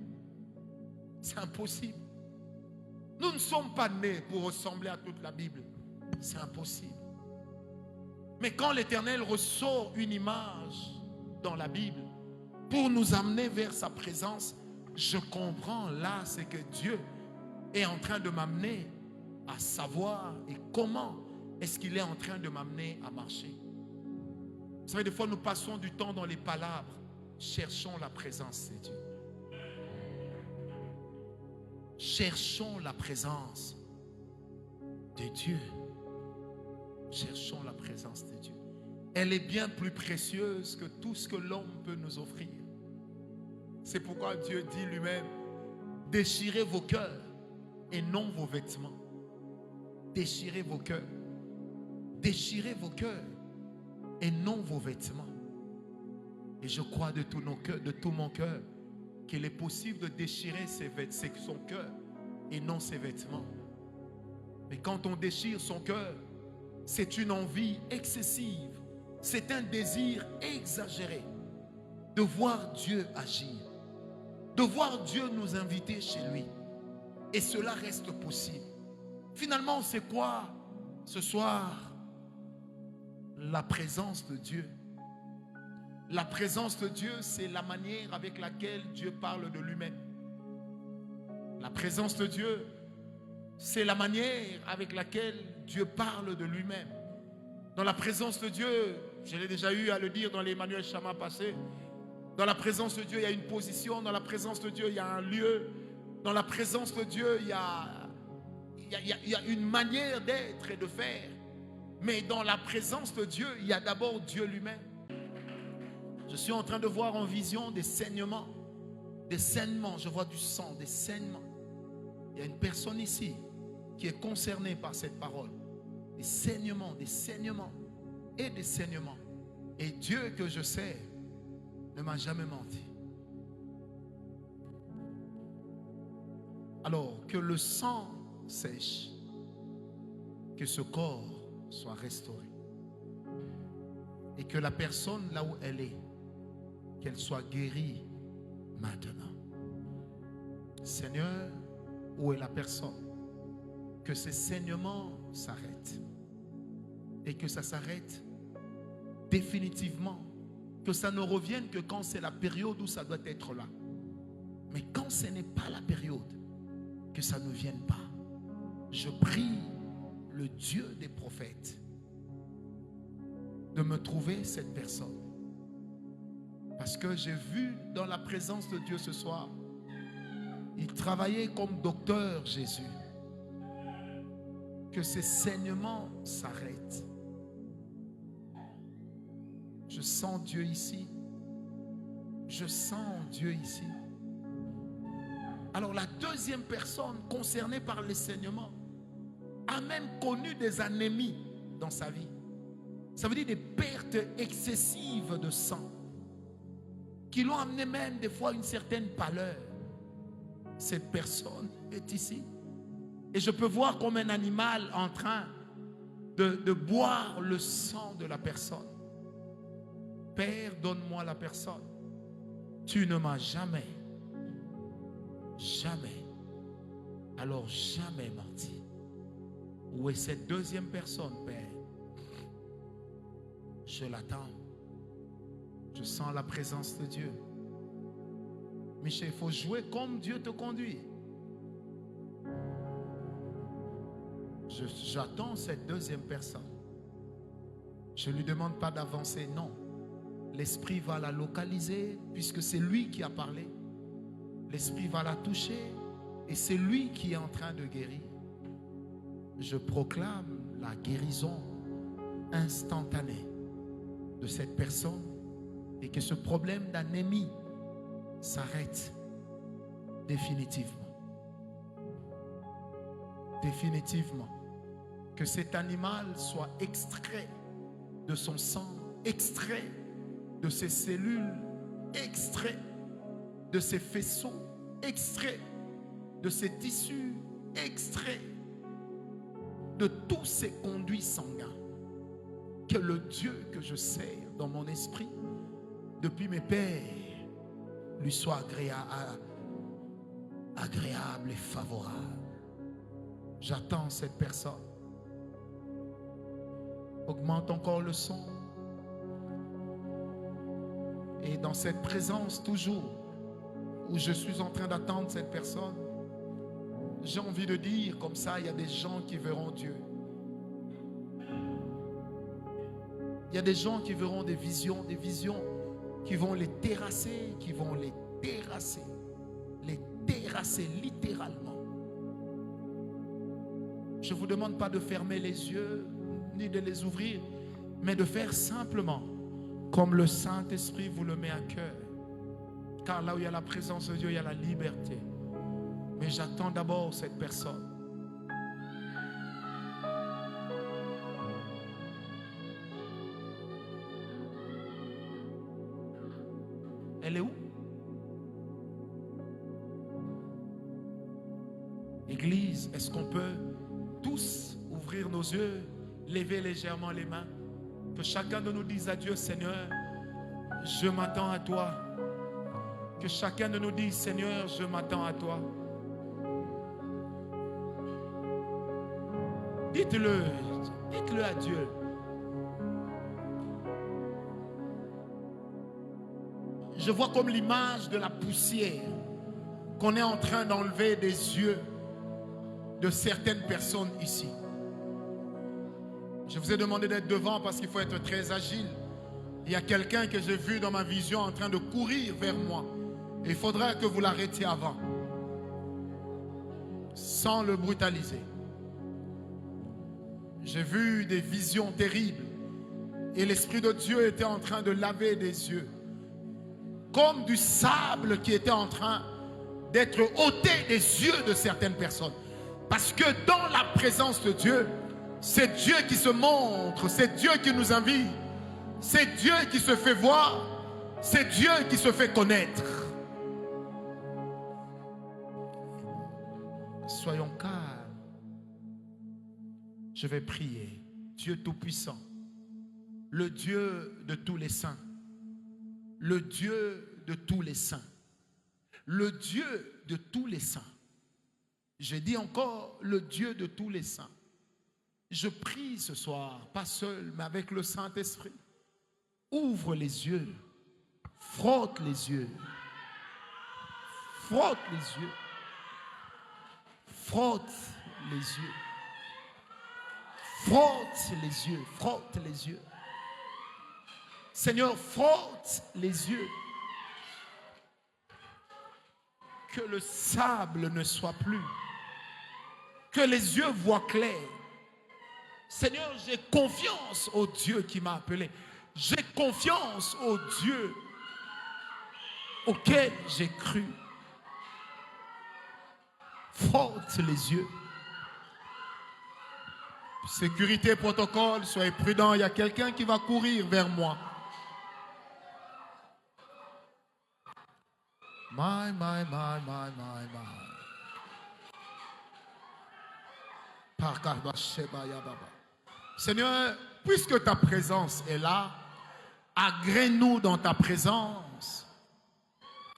C'est impossible. Nous ne sommes pas nés pour ressembler à toute la Bible. C'est impossible. Mais quand l'Éternel ressort une image dans la Bible pour nous amener vers sa présence, je comprends là ce que Dieu est en train de m'amener à savoir et comment est-ce qu'il est en train de m'amener à marcher. Vous savez, des fois nous passons du temps dans les palabres. Cherchons la présence de Dieu. Cherchons la présence de Dieu. Cherchons la présence de Dieu. Elle est bien plus précieuse que tout ce que l'homme peut nous offrir. C'est pourquoi Dieu dit lui-même, déchirez vos cœurs et non vos vêtements. Déchirez vos cœurs. Déchirez vos cœurs et non vos vêtements. Et je crois de tout mon cœur qu'il est possible de déchirer son cœur et non ses vêtements. Mais quand on déchire son cœur, c'est une envie excessive, c'est un désir exagéré de voir Dieu agir, de voir Dieu nous inviter chez lui. Et cela reste possible. Finalement, c'est quoi ce soir? La présence de Dieu. La présence de Dieu, c'est la manière avec laquelle Dieu parle de lui-même. La présence de Dieu, c'est la manière avec laquelle Dieu parle de lui-même. Dans la présence de Dieu, je l'ai déjà eu à le dire dans l'Emmanuel Chama passé, dans la présence de Dieu, il y a une position, dans la présence de Dieu, il y a un lieu, dans la présence de Dieu, il y a une manière d'être et de faire. Mais dans la présence de Dieu, il y a d'abord Dieu lui-même. Je suis en train de voir en vision des saignements. Des saignements, je vois du sang, des saignements. Il y a une personne ici qui est concernée par cette parole. Des saignements et des saignements. Et Dieu que je sais ne m'a jamais menti. Alors que le sang sèche, que ce corps soit restauré. Et que la personne là où elle est, qu'elle soit guérie maintenant. Seigneur, où est la personne? Que ces saignements s'arrêtent. Et que ça s'arrête définitivement. Que ça ne revienne que quand c'est la période où ça doit être là. Mais quand ce n'est pas la période, que ça ne vienne pas. Je prie le Dieu des prophètes de me trouver cette personne. Parce que j'ai vu dans la présence de Dieu ce soir, il travaillait comme docteur Jésus. Que ces saignements s'arrêtent. Je sens Dieu ici. Je sens Dieu ici. Alors la deuxième personne concernée par l'enseignement a même connu des anémies dans sa vie. Ça veut dire des pertes excessives de sang qui l'ont amené même des fois à une certaine pâleur. Cette personne est ici. Et je peux voir comme un animal en train de boire le sang de la personne. Père, donne-moi la personne. Tu ne m'as jamais, alors jamais menti. Où est cette deuxième personne, Père? Je l'attends. Je sens la présence de Dieu. Michel, il faut jouer comme Dieu te conduit. J'attends cette deuxième personne. Je ne lui demande pas d'avancer, non. L'Esprit va la localiser puisque c'est lui qui a parlé. L'Esprit va la toucher et c'est lui qui est en train de guérir. Je proclame la guérison instantanée de cette personne et que ce problème d'anémie s'arrête définitivement. Définitivement. Que cet animal soit extrait de son sang, extrait de ses cellules, extrait de ses faisceaux, extrait de ses tissus, extrait de tous ses conduits sanguins. Que le Dieu que je sers dans mon esprit, depuis mes pères, lui soit agréable et favorable. J'attends cette personne. Augmente encore le son. Et dans cette présence toujours, où je suis en train d'attendre cette personne, j'ai envie de dire comme ça, il y a des gens qui verront Dieu. Il y a des gens qui verront des visions qui vont les terrasser, les terrasser littéralement. Je ne vous demande pas de fermer les yeux, ni de les ouvrir, mais de faire simplement comme le Saint-Esprit vous le met à cœur. Car là où il y a la présence de Dieu, il y a la liberté. Mais j'attends d'abord cette personne. Elle est où? Église, est-ce qu'on peut tous ouvrir nos yeux, lever légèrement les mains, que chacun de nous dise à Dieu, Seigneur, je m'attends à toi. Que chacun de nous dise, Seigneur, je m'attends à toi. Dites-le à Dieu. Je vois comme l'image de la poussière qu'on est en train d'enlever des yeux de certaines personnes ici. Je vous ai demandé d'être devant parce qu'il faut être très agile. Il y a quelqu'un que j'ai vu dans ma vision en train de courir vers moi. Et il faudra que vous l'arrêtiez avant, sans le brutaliser. J'ai vu des visions terribles et l'Esprit de Dieu était en train de laver des yeux, comme du sable qui était en train d'être ôté des yeux de certaines personnes. Parce que dans la présence de Dieu, c'est Dieu qui se montre, c'est Dieu qui nous invite, c'est Dieu qui se fait voir, c'est Dieu qui se fait connaître. Soyons calmes. Je vais prier. Dieu Tout-Puissant, le Dieu de tous les saints, le Dieu de tous les saints, le Dieu de tous les saints. Je dis encore le Dieu de tous les saints. Je prie ce soir, pas seul, mais avec le Saint-Esprit. Ouvre les yeux, frotte les yeux, frotte les yeux, frotte les yeux, frotte les yeux, frotte les yeux. Seigneur, frotte les yeux. Que le sable ne soit plus. Que les yeux voient clair. Seigneur, j'ai confiance au Dieu qui m'a appelé. J'ai confiance au Dieu auquel j'ai cru. Frotte les yeux. Sécurité, protocole, soyez prudents. Il y a quelqu'un qui va courir vers moi. My. Seigneur, puisque ta présence est là, agrée-nous dans ta présence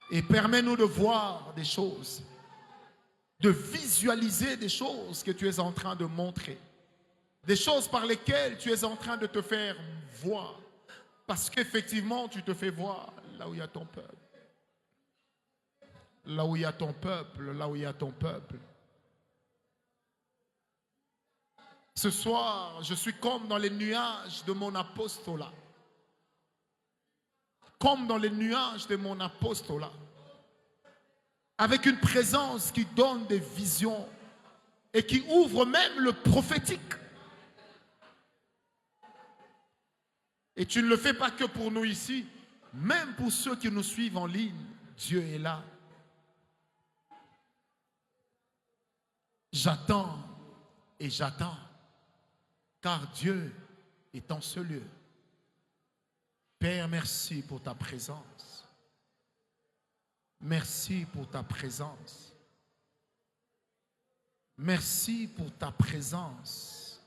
et permets-nous de voir des choses, de visualiser des choses que tu es en train de montrer, des choses par lesquelles tu es en train de te faire voir, parce qu'effectivement tu te fais voir là où il y a ton peuple. Là où il y a ton peuple, là où il y a ton peuple. Ce soir, je suis comme dans les nuages de mon apostolat. Comme dans les nuages de mon apostolat. Avec une présence qui donne des visions et qui ouvre même le prophétique. Et tu ne le fais pas que pour nous ici, même pour ceux qui nous suivent en ligne, Dieu est là. J'attends et j'attends, car Dieu est en ce lieu. Père, merci pour ta présence. Merci pour ta présence. Merci pour ta présence.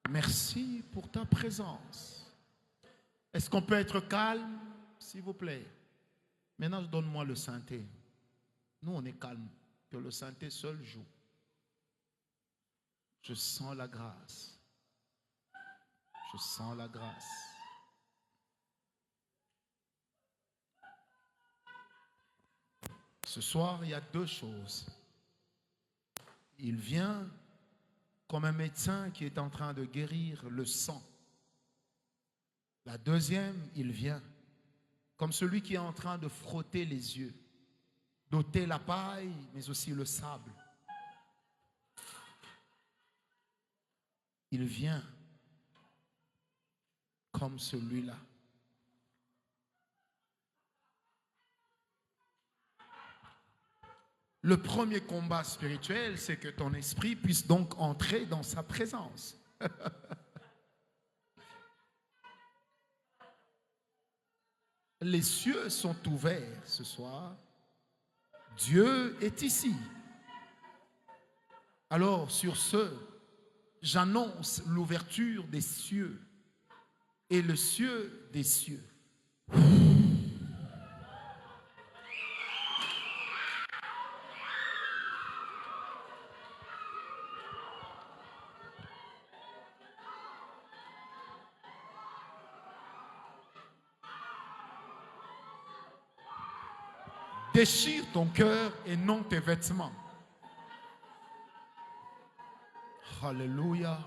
Merci pour ta présence. Est-ce qu'on peut être calme, s'il vous plaît? Maintenant, donne-moi le synthé. Nous, on est calme. Que le synthé seul joue. Je sens la grâce. Je sens la grâce. Ce soir, il y a deux choses. Il vient comme un médecin qui est en train de guérir le sang. La deuxième, il vient comme celui qui est en train de frotter les yeux, d'ôter la paille, mais aussi le sable. Il vient comme celui-là. Le premier combat spirituel, c'est que ton esprit puisse donc entrer dans sa présence. Les cieux sont ouverts ce soir. Dieu est ici. Alors, sur ce, j'annonce l'ouverture des cieux et le cieux des cieux. Déchire ton cœur et non tes vêtements. Alléluia.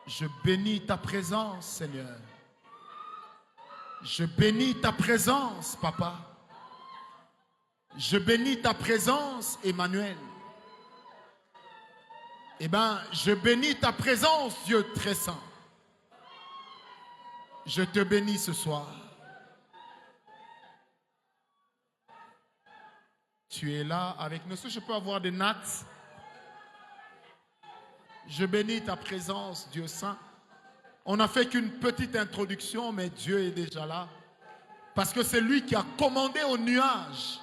Je bénis ta présence, Seigneur. Je bénis ta présence, Papa. Je bénis ta présence, Emmanuel. Eh bien, je bénis ta présence, Dieu très saint. Je te bénis ce soir. Tu es là avec nous. Est-ce que je peux avoir des nattes? Je bénis ta présence, Dieu saint. On n'a fait qu'une petite introduction, mais Dieu est déjà là. Parce que c'est lui qui a commandé aux nuages.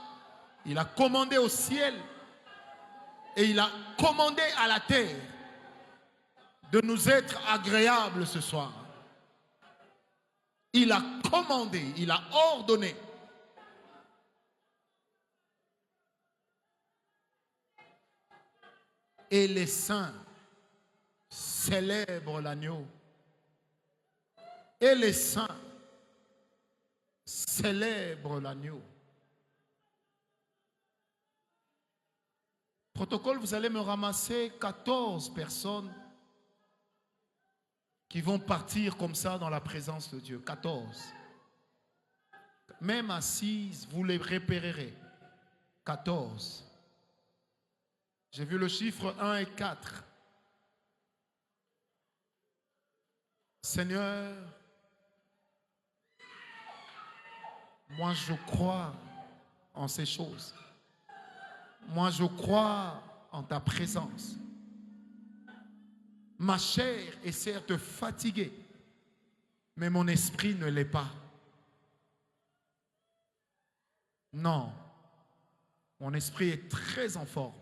Il a commandé au ciel. Et il a commandé à la terre de nous être agréables ce soir. Il a commandé, il a ordonné. Et les saints célèbrent l'agneau. Et les saints célèbrent l'agneau. Protocole, vous allez me ramasser 14 personnes qui vont partir comme ça dans la présence de Dieu. 14. Même assises, vous les repérerez. 14. J'ai vu le chiffre 1 et 4. Seigneur, Moi, je crois en ces choses. Moi, je crois en ta présence. Ma chair est certes fatiguée, mais mon esprit ne l'est pas. Non, mon esprit est très en forme.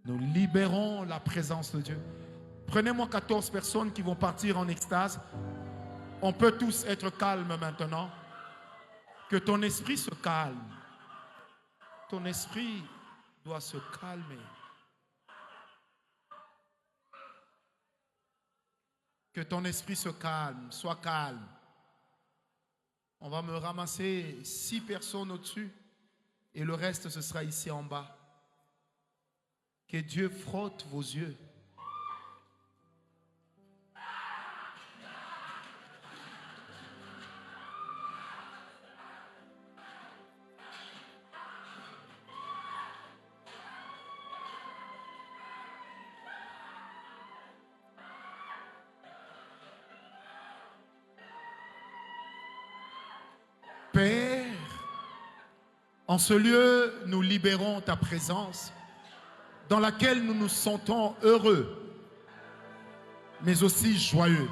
Nous libérons la présence de Dieu. Prenez-moi 14 personnes qui vont partir en extase. On peut tous être calmes maintenant. Que ton esprit se calme. Ton esprit doit se calmer. Que ton esprit se calme, sois calme. On va me ramasser 6 personnes au-dessus et le reste, ce sera ici en bas. Que Dieu frotte vos yeux. Père, en ce lieu, nous libérons ta présence dans laquelle nous nous sentons heureux, mais aussi joyeux.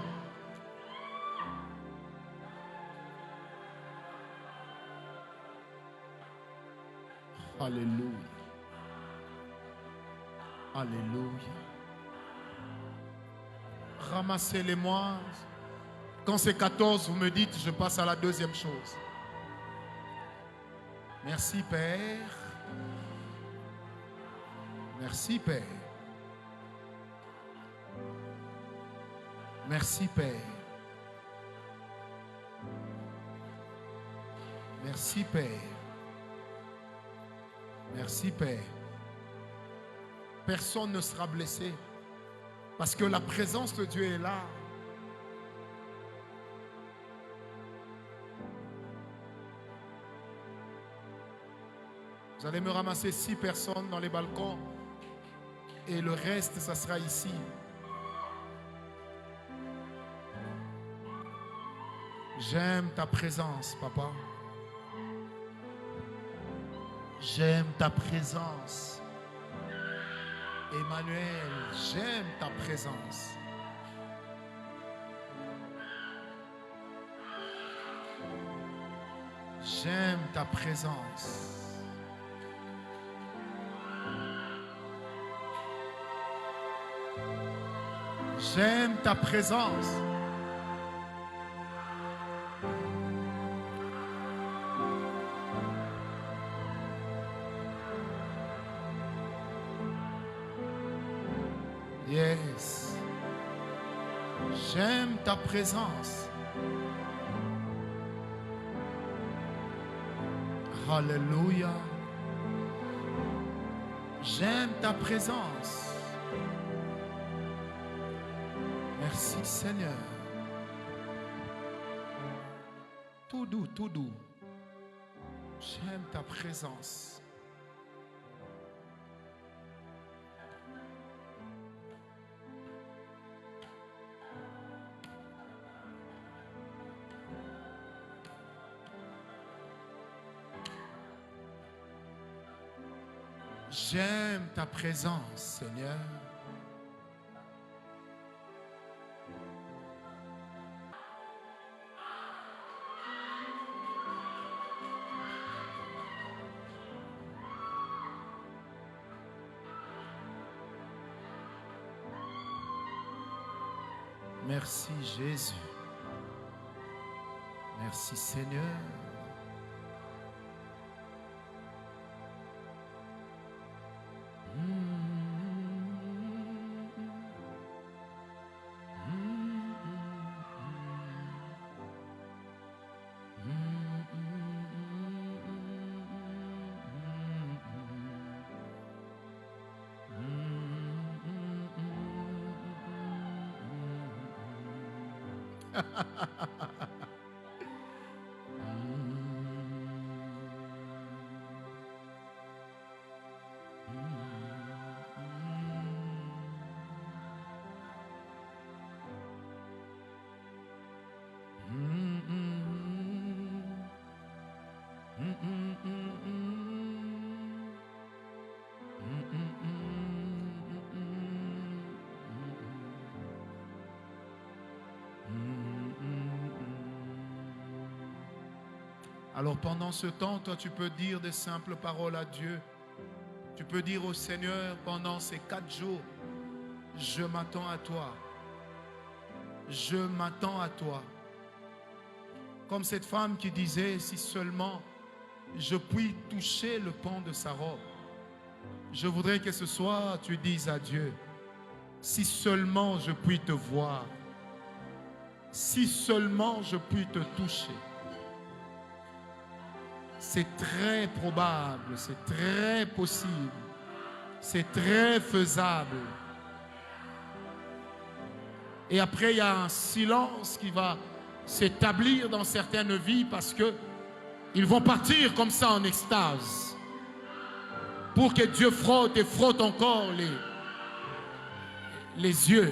Alléluia. Alléluia. Ramassez-les-moi. Quand c'est 14, vous me dites, je passe à la deuxième chose. Merci Père. Merci Père. Merci Père. Merci Père. Merci Père. Personne ne sera blessé parce que la présence de Dieu est là. Vous allez me ramasser 6 personnes dans les balcons et le reste, ça sera ici. J'aime ta présence, papa. J'aime ta présence. Emmanuel, j'aime ta présence. J'aime ta présence. J'aime ta présence. Yes. J'aime ta présence. Alléluia. J'aime ta présence. Merci Seigneur. Tout doux, tout doux. J'aime ta présence. J'aime ta présence, Seigneur. Merci Jésus. Merci Seigneur. Alors pendant ce temps, toi, tu peux dire des simples paroles à Dieu. Tu peux dire au Seigneur, pendant ces 4 jours, je m'attends à toi. Je m'attends à toi. Comme cette femme qui disait, si seulement je puis toucher le pan de sa robe. Je voudrais que ce soir, tu dises à Dieu, si seulement je puis te voir, si seulement je puis te toucher. C'est très probable, c'est très possible, c'est très faisable. Et après, il y a un silence qui va s'établir dans certaines vies parce que ils vont partir comme ça en extase pour que Dieu frotte et frotte encore les yeux.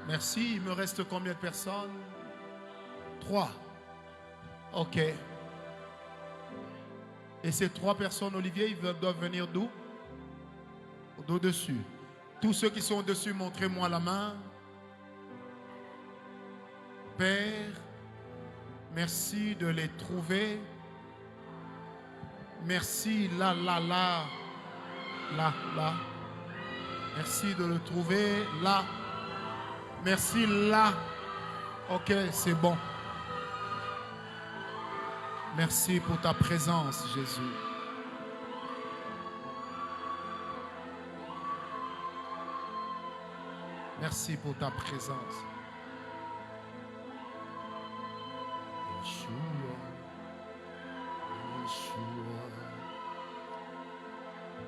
Merci. Il me reste combien de personnes? 3. Ok. Et ces 3 personnes, Olivier, ils doivent venir d'où? D'au-dessus. Tous ceux qui sont au-dessus, montrez-moi la main. Père, merci de les trouver. Merci, là. Merci de le trouver, là. Merci, là. Ok, c'est bon. Merci pour ta présence, Jésus. Merci pour ta présence.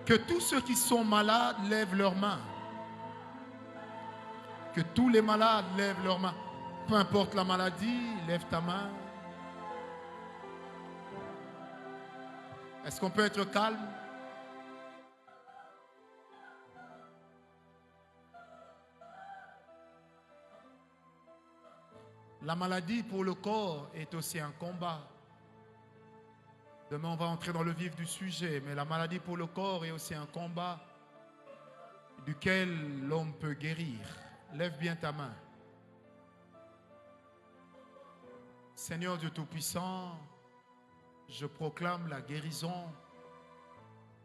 Que tous ceux qui sont malades lèvent leurs mains. Que tous les malades lèvent leurs mains. Peu importe la maladie, lève ta main. Est-ce qu'on peut être calme? La maladie pour le corps est aussi un combat. Demain, on va entrer dans le vif du sujet, mais la maladie pour le corps est aussi un combat duquel l'homme peut guérir. Lève bien ta main. Seigneur Dieu Tout-Puissant, je proclame la guérison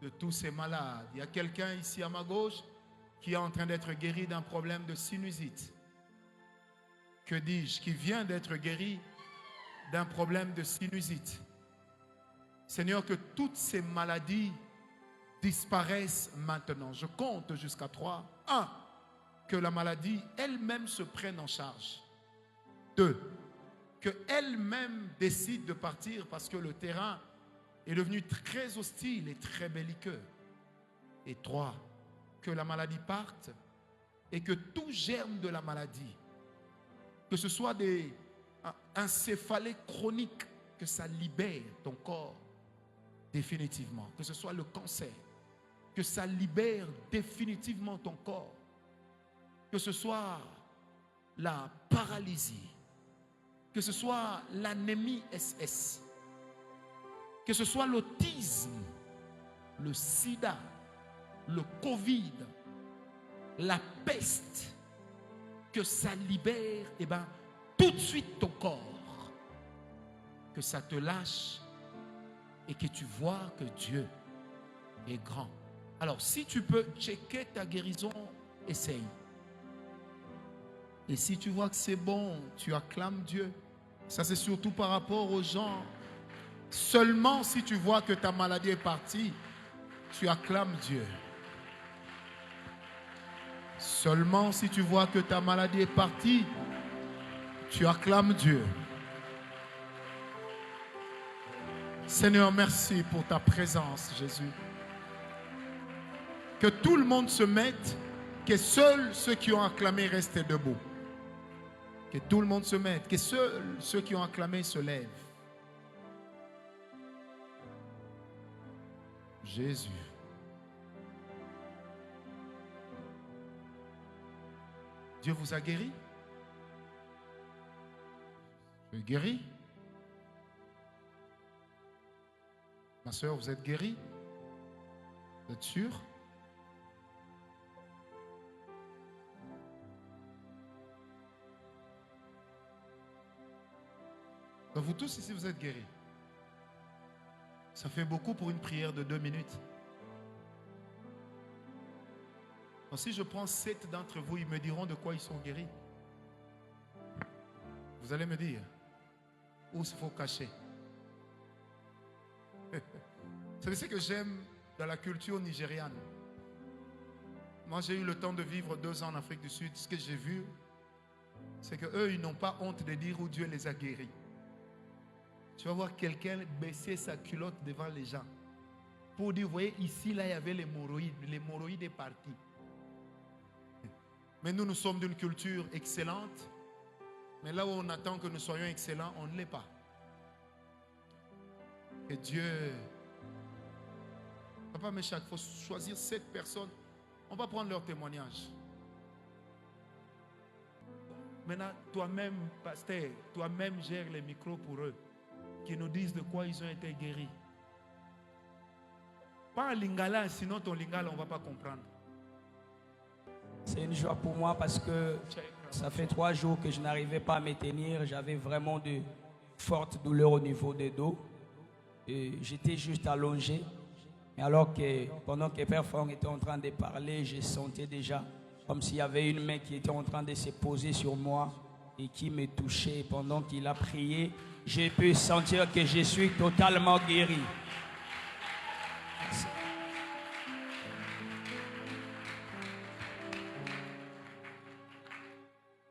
de tous ces malades. Il y a quelqu'un ici à ma gauche qui est en train d'être guéri d'un problème de sinusite. Que dis-je? Qui vient d'être guéri d'un problème de sinusite. Seigneur, que toutes ces maladies disparaissent maintenant. Je compte jusqu'à 3. 1. Que la maladie elle-même se prenne en charge. 2. Que elle-même décide de partir parce que le terrain est devenu très hostile et très belliqueux. Et 3. Que la maladie parte et que tout germe de la maladie, que ce soit un céphalée chronique, que ça libère ton corps définitivement. Que ce soit le cancer, que ça libère définitivement ton corps. Que ce soit la paralysie, que ce soit l'anémie SS, que ce soit l'autisme, le sida, le Covid, la peste, que ça libère, tout de suite ton corps, que ça te lâche et que tu vois que Dieu est grand. Alors, si tu peux checker ta guérison, essaye. Et si tu vois que c'est bon, tu acclames Dieu. Ça, c'est surtout par rapport aux gens. Seulement si tu vois que ta maladie est partie, tu acclames Dieu. Seulement si tu vois que ta maladie est partie, tu acclames Dieu. Seigneur, merci pour ta présence, Jésus. Que tout le monde se mette, que seuls ceux qui ont acclamé restent debout. Que tout le monde se mette, que seuls ceux qui ont acclamé se lèvent. Jésus. Dieu vous a guéri? Je suis guéri? Ma soeur, vous êtes guérie? Vous êtes sûre? Vous tous ici, vous êtes guéris. Ça fait beaucoup pour une prière de 2 minutes. Donc, si je prends 7 d'entre vous, ils me diront de quoi ils sont guéris. Vous allez me dire où il faut cacher. C'est ce que j'aime dans la culture nigériane. Moi, j'ai eu le temps de vivre 2 ans en Afrique du Sud. Ce que j'ai vu, c'est qu'eux, ils n'ont pas honte de dire où Dieu les a guéris. Tu vas voir quelqu'un baisser sa culotte devant les gens pour dire, vous voyez, ici, là, il y avait les hémorroïdes est parti. Mais nous, nous sommes d'une culture excellente. Mais là où on attend que nous soyons excellents, on ne l'est pas. Que Dieu... Papa Méchac, il faut choisir 7 personnes. On va prendre leur témoignage. Maintenant, toi-même, pasteur, toi-même gère les micros pour eux. Qui nous disent de quoi ils ont été guéris. Pas en lingala, sinon ton lingala, on ne va pas comprendre. C'est une joie pour moi parce que ça fait 3 jours que je n'arrivais pas à me tenir. J'avais vraiment de fortes douleurs au niveau des dos. Et j'étais juste allongé. Mais alors que pendant que Père Franck était en train de parler, je sentais déjà comme s'il y avait une main qui était en train de se poser sur moi et qui me touchait. Pendant qu'il a prié, j'ai pu sentir que je suis totalement guéri. Merci.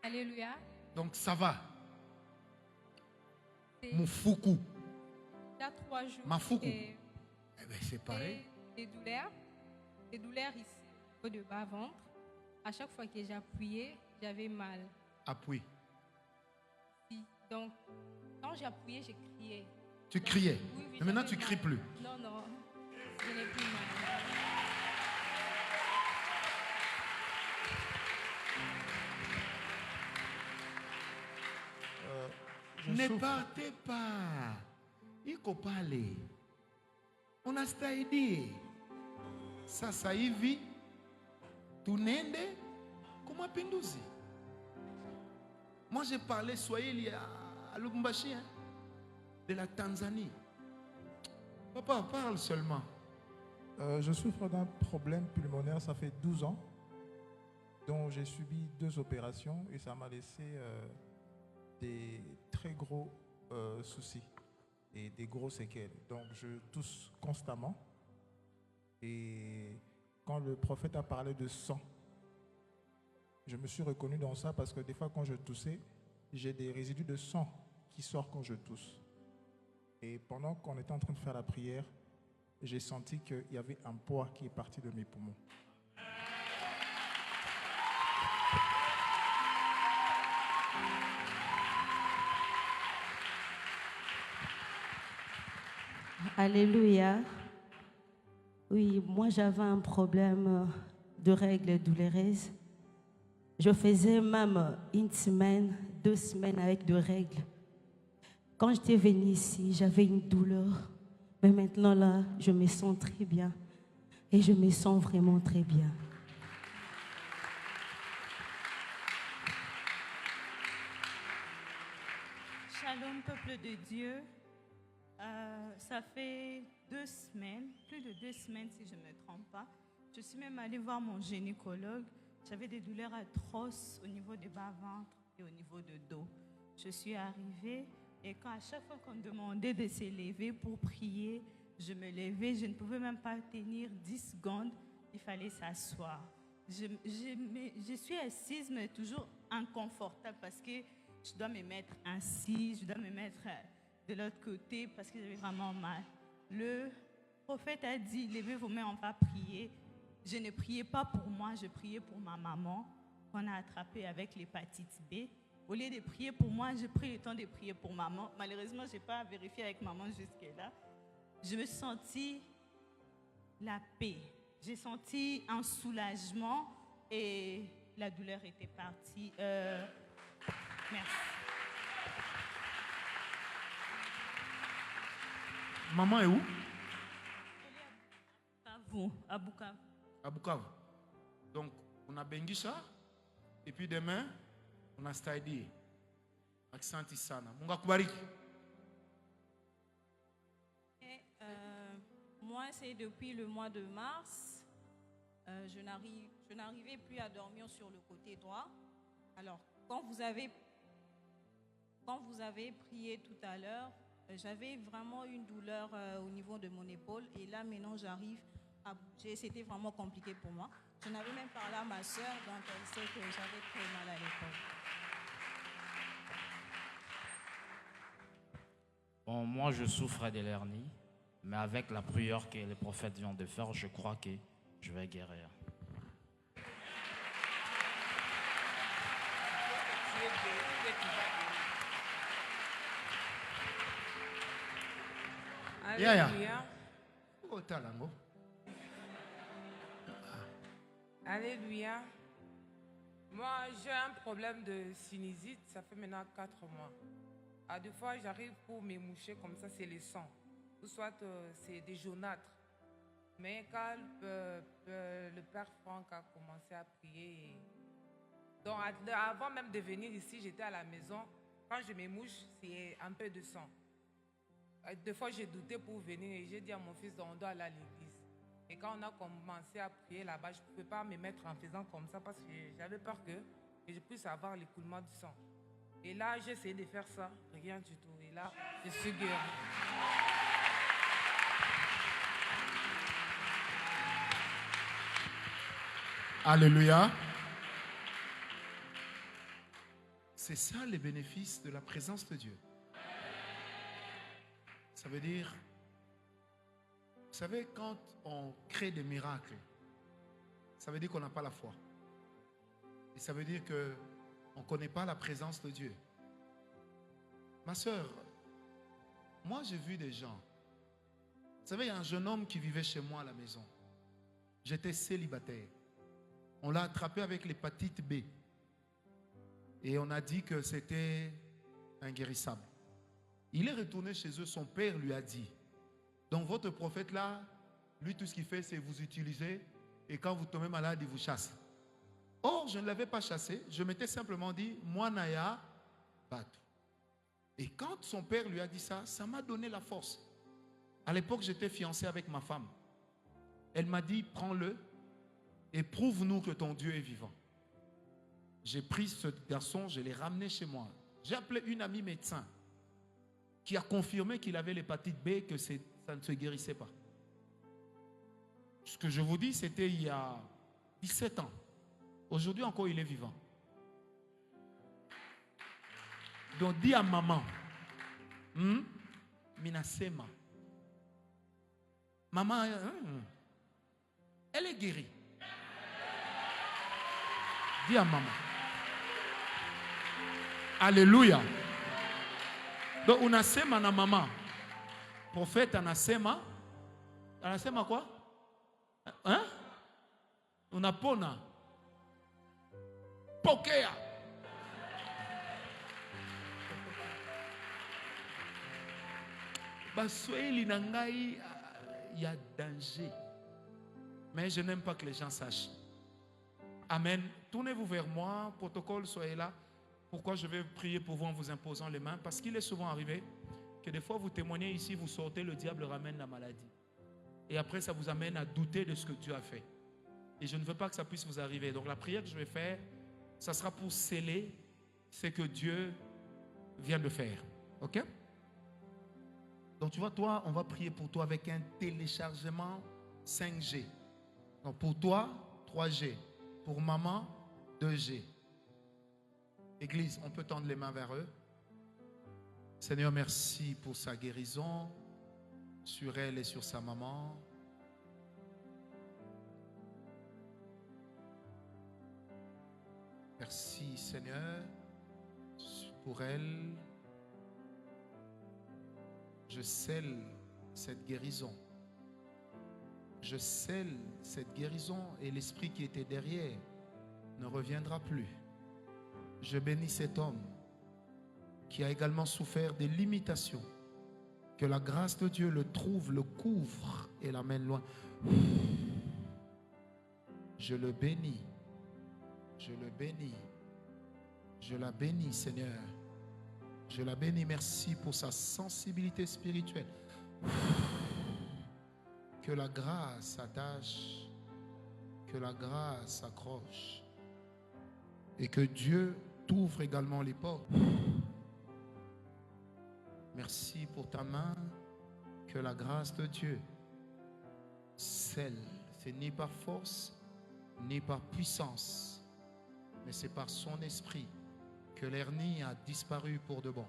Alléluia. Donc ça va. C'est Moufoukou. il y a 3 jours. Mafoukou. Et Eh bien, c'est pareil. des douleurs ici, au de bas-ventre. À chaque fois que j'appuyais, j'avais mal. Appuie. Donc, quand j'appuyais, je criais. Tu criais. Oui, oui, Mais maintenant, j'avais tu cries mal. plus. Non, non, je n'ai plus mal. Ne partez pas. Il faut parler. On a staïdi. Sasa hivi tunende comme Pinduzi. Moi j'ai parlé Swahili à Lubumbashi, hein, de la Tanzanie. Papa, parle seulement. Je souffre d'un problème pulmonaire, ça fait 12 ans, dont j'ai subi 2 opérations et ça m'a laissé des très gros soucis et des gros séquelles. Donc je tousse constamment et quand le prophète a parlé de sang, je me suis reconnu dans ça parce que des fois quand je toussais, j'ai des résidus de sang qui sortent quand je tousse. Et pendant qu'on était en train de faire la prière, j'ai senti qu'il y avait un poids qui est parti de mes poumons. Alléluia. Oui, moi j'avais un problème de règles douloureuses. Je faisais même 1 semaine, 2 semaines avec de règles. Quand j'étais venue ici, j'avais une douleur. Mais maintenant là, je me sens très bien. Et je me sens vraiment très bien. Shalom, peuple de Dieu. Ça fait 2 semaines, plus de 2 semaines si je ne me trompe pas. Je suis même allée voir mon gynécologue. J'avais des douleurs atroces au niveau des bas-ventres et au niveau de dos. Je suis arrivée et à chaque fois qu'on me demandait de se lever pour prier, je me levais. Je ne pouvais même pas tenir 10 secondes. Il fallait s'asseoir. Je suis assise mais toujours inconfortable parce que je dois me mettre ainsi, je dois me mettre de l'autre côté parce que j'avais vraiment mal. Le prophète a dit, levez vos mains, on va prier. Je ne priais pas pour moi, je priais pour ma maman qu'on a attrapée avec l'hépatite B. Au lieu de prier pour moi, j'ai pris le temps de prier pour maman. Malheureusement, je n'ai pas vérifié avec maman jusque-là. Je me sentis la paix. J'ai senti un soulagement et la douleur était partie. Merci. Maman est où? À vous, à Bukavu. À Bukavu. Donc, on a Bengisha. Et puis demain, on a Staidi. Accent Isana. Munga kubariki. moi, c'est depuis le mois de mars. Je n'arrivais plus à dormir sur le côté droit. Alors, quand vous avez prié tout à l'heure, j'avais vraiment une douleur au niveau de mon épaule. Et là, maintenant, j'arrive à bouger. C'était vraiment compliqué pour moi. Je n'avais même parlé à ma soeur, donc elle sait que j'avais très mal à l'épaule. Bon, moi, je souffre de l'hernie, mais avec la prière que les prophètes viennent de faire, je crois que je vais guérir. Alléluia. Oh, talango. Alléluia. Moi, j'ai un problème de sinusite, ça fait maintenant 4 mois. À deux fois, j'arrive pour me moucher comme ça, c'est le sang. Ou soit c'est des jaunâtres. Mais quand le père Franck a commencé à prier, donc avant même de venir ici, j'étais à la maison. Quand je me mouche, c'est un peu de sang. Des fois, j'ai douté pour venir et j'ai dit à mon fils, on doit aller à l'église. Et quand on a commencé à prier là-bas, je ne pouvais pas me mettre en faisant comme ça parce que j'avais peur que je puisse avoir l'écoulement du sang. Et là, j'ai essayé de faire ça, rien du tout. Et là, je suis guérie. Alléluia. C'est ça les bénéfices de la présence de Dieu. Ça veut dire, vous savez, quand on crée des miracles, ça veut dire qu'on n'a pas la foi. Et ça veut dire qu'on ne connaît pas la présence de Dieu. Ma soeur, moi j'ai vu des gens. Vous savez, il y a un jeune homme qui vivait chez moi à la maison. J'étais célibataire. On l'a attrapé avec l'hépatite B. Et on a dit que c'était inguérissable. Il est retourné chez eux, son père lui a dit, donc votre prophète là, lui tout ce qu'il fait c'est vous utiliser et quand vous tombez malade il vous chasse. Or je ne l'avais pas chassé, je m'étais simplement dit, moi Naya, Batou. Et quand son père lui a dit ça, ça m'a donné la force. À l'époque j'étais fiancé avec ma femme. Elle m'a dit, prends-le et prouve-nous que ton Dieu est vivant. J'ai pris ce garçon, je l'ai ramené chez moi. J'ai appelé une amie médecin qui a confirmé qu'il avait l'hépatite B, que ça ne se guérissait pas. Ce que je vous dis, c'était il y a 17 ans. Aujourd'hui encore, il est vivant. Donc, dis à maman, Minasema, maman, elle est guérie. Dis à maman. Alléluia. Donc, unasema na mama. Prophète anasema. Anasema quoi? Hein? Unapona. Pokea. Basweli nangai, il y a danger. Mais je n'aime pas que les gens sachent. Amen. Tournez-vous vers moi. Protocole, soyez là. Pourquoi je vais prier pour vous en vous imposant les mains? Parce qu'il est souvent arrivé que des fois vous témoignez ici, vous sortez, le diable ramène la maladie. Et après ça vous amène à douter de ce que Dieu a fait. Et je ne veux pas que ça puisse vous arriver. Donc la prière que je vais faire, ça sera pour sceller ce que Dieu vient de faire. Ok? Donc tu vois, toi, on va prier pour toi avec un téléchargement 5G. Donc pour toi, 3G. Pour maman, 2G. Église, on peut tendre les mains vers eux. Seigneur, merci pour sa guérison sur elle et sur sa maman. Merci Seigneur pour elle. Je scelle cette guérison. Je scelle cette guérison et l'esprit qui était derrière ne reviendra plus. Je bénis cet homme qui a également souffert des limitations. Que la grâce de Dieu le trouve, le couvre et l'amène loin. Je le bénis. Je le bénis. Je la bénis, Seigneur. Je la bénis. Merci pour sa sensibilité spirituelle. Que la grâce attache, que la grâce accroche et que Dieu t'ouvre également les portes. Merci pour ta main, que la grâce de Dieu scelle. C'est ni par force, ni par puissance, mais c'est par son esprit que l'hernie a disparu pour de bon.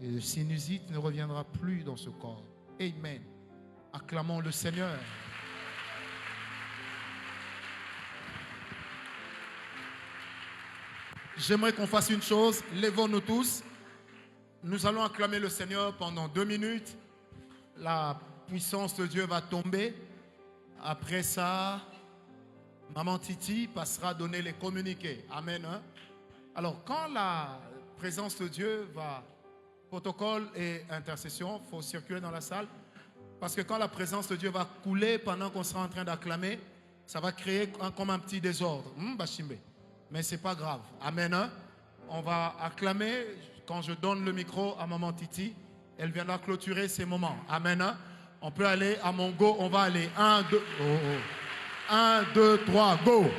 Et le sinusite ne reviendra plus dans ce corps. Amen. Acclamons le Seigneur. J'aimerais qu'on fasse une chose. Lèvons-nous tous. Nous allons acclamer le Seigneur pendant 2 minutes. La puissance de Dieu va tomber. Après ça, Maman Titi passera donner les communiqués. Amen. Hein? Alors, quand la présence de Dieu va, protocole et intercession, il faut circuler dans la salle. Parce que quand la présence de Dieu va couler pendant qu'on sera en train d'acclamer, ça va créer comme un petit désordre. Mais ce n'est pas grave. Amen. Hein? On va acclamer. Quand je donne le micro à Maman Titi, elle viendra clôturer ces moments. Amen. Hein? On peut aller à mon go. On va aller. 1, 2, 1, 2, 3, go.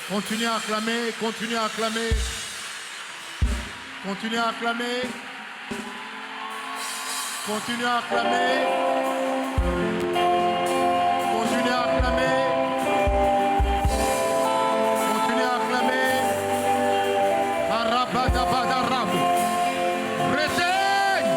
Continuez à acclamer, continuez à acclamer. Continuez à acclamer. Continuez à acclamer. Continuez à acclamer. Continuez à acclamer. Arabadabadarab. Reteigne.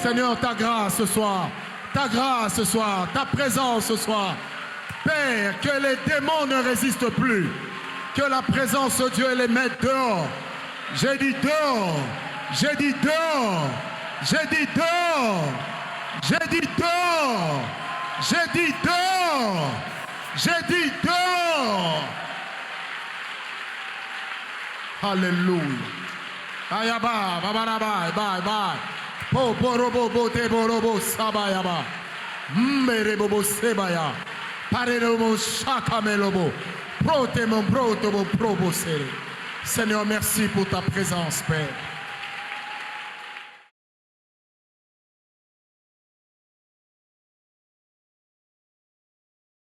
Seigneur, ta grâce ce soir, ta grâce ce soir, ta présence ce soir. Père, que les démons ne résistent plus, que la présence de Dieu les mette dehors. J'ai dit dehors, j'ai dit dehors, j'ai dit dehors, j'ai dit dehors, j'ai dit dehors, j'ai dit dehors. Alléluia. Ayaba, babaraba, bye, bye. Po borobo bote borobo sabayaba. Mberebobo sebaya. Parerobo chakamelobo. Protemon protobo probo sere. Seigneur, merci pour ta présence, Père.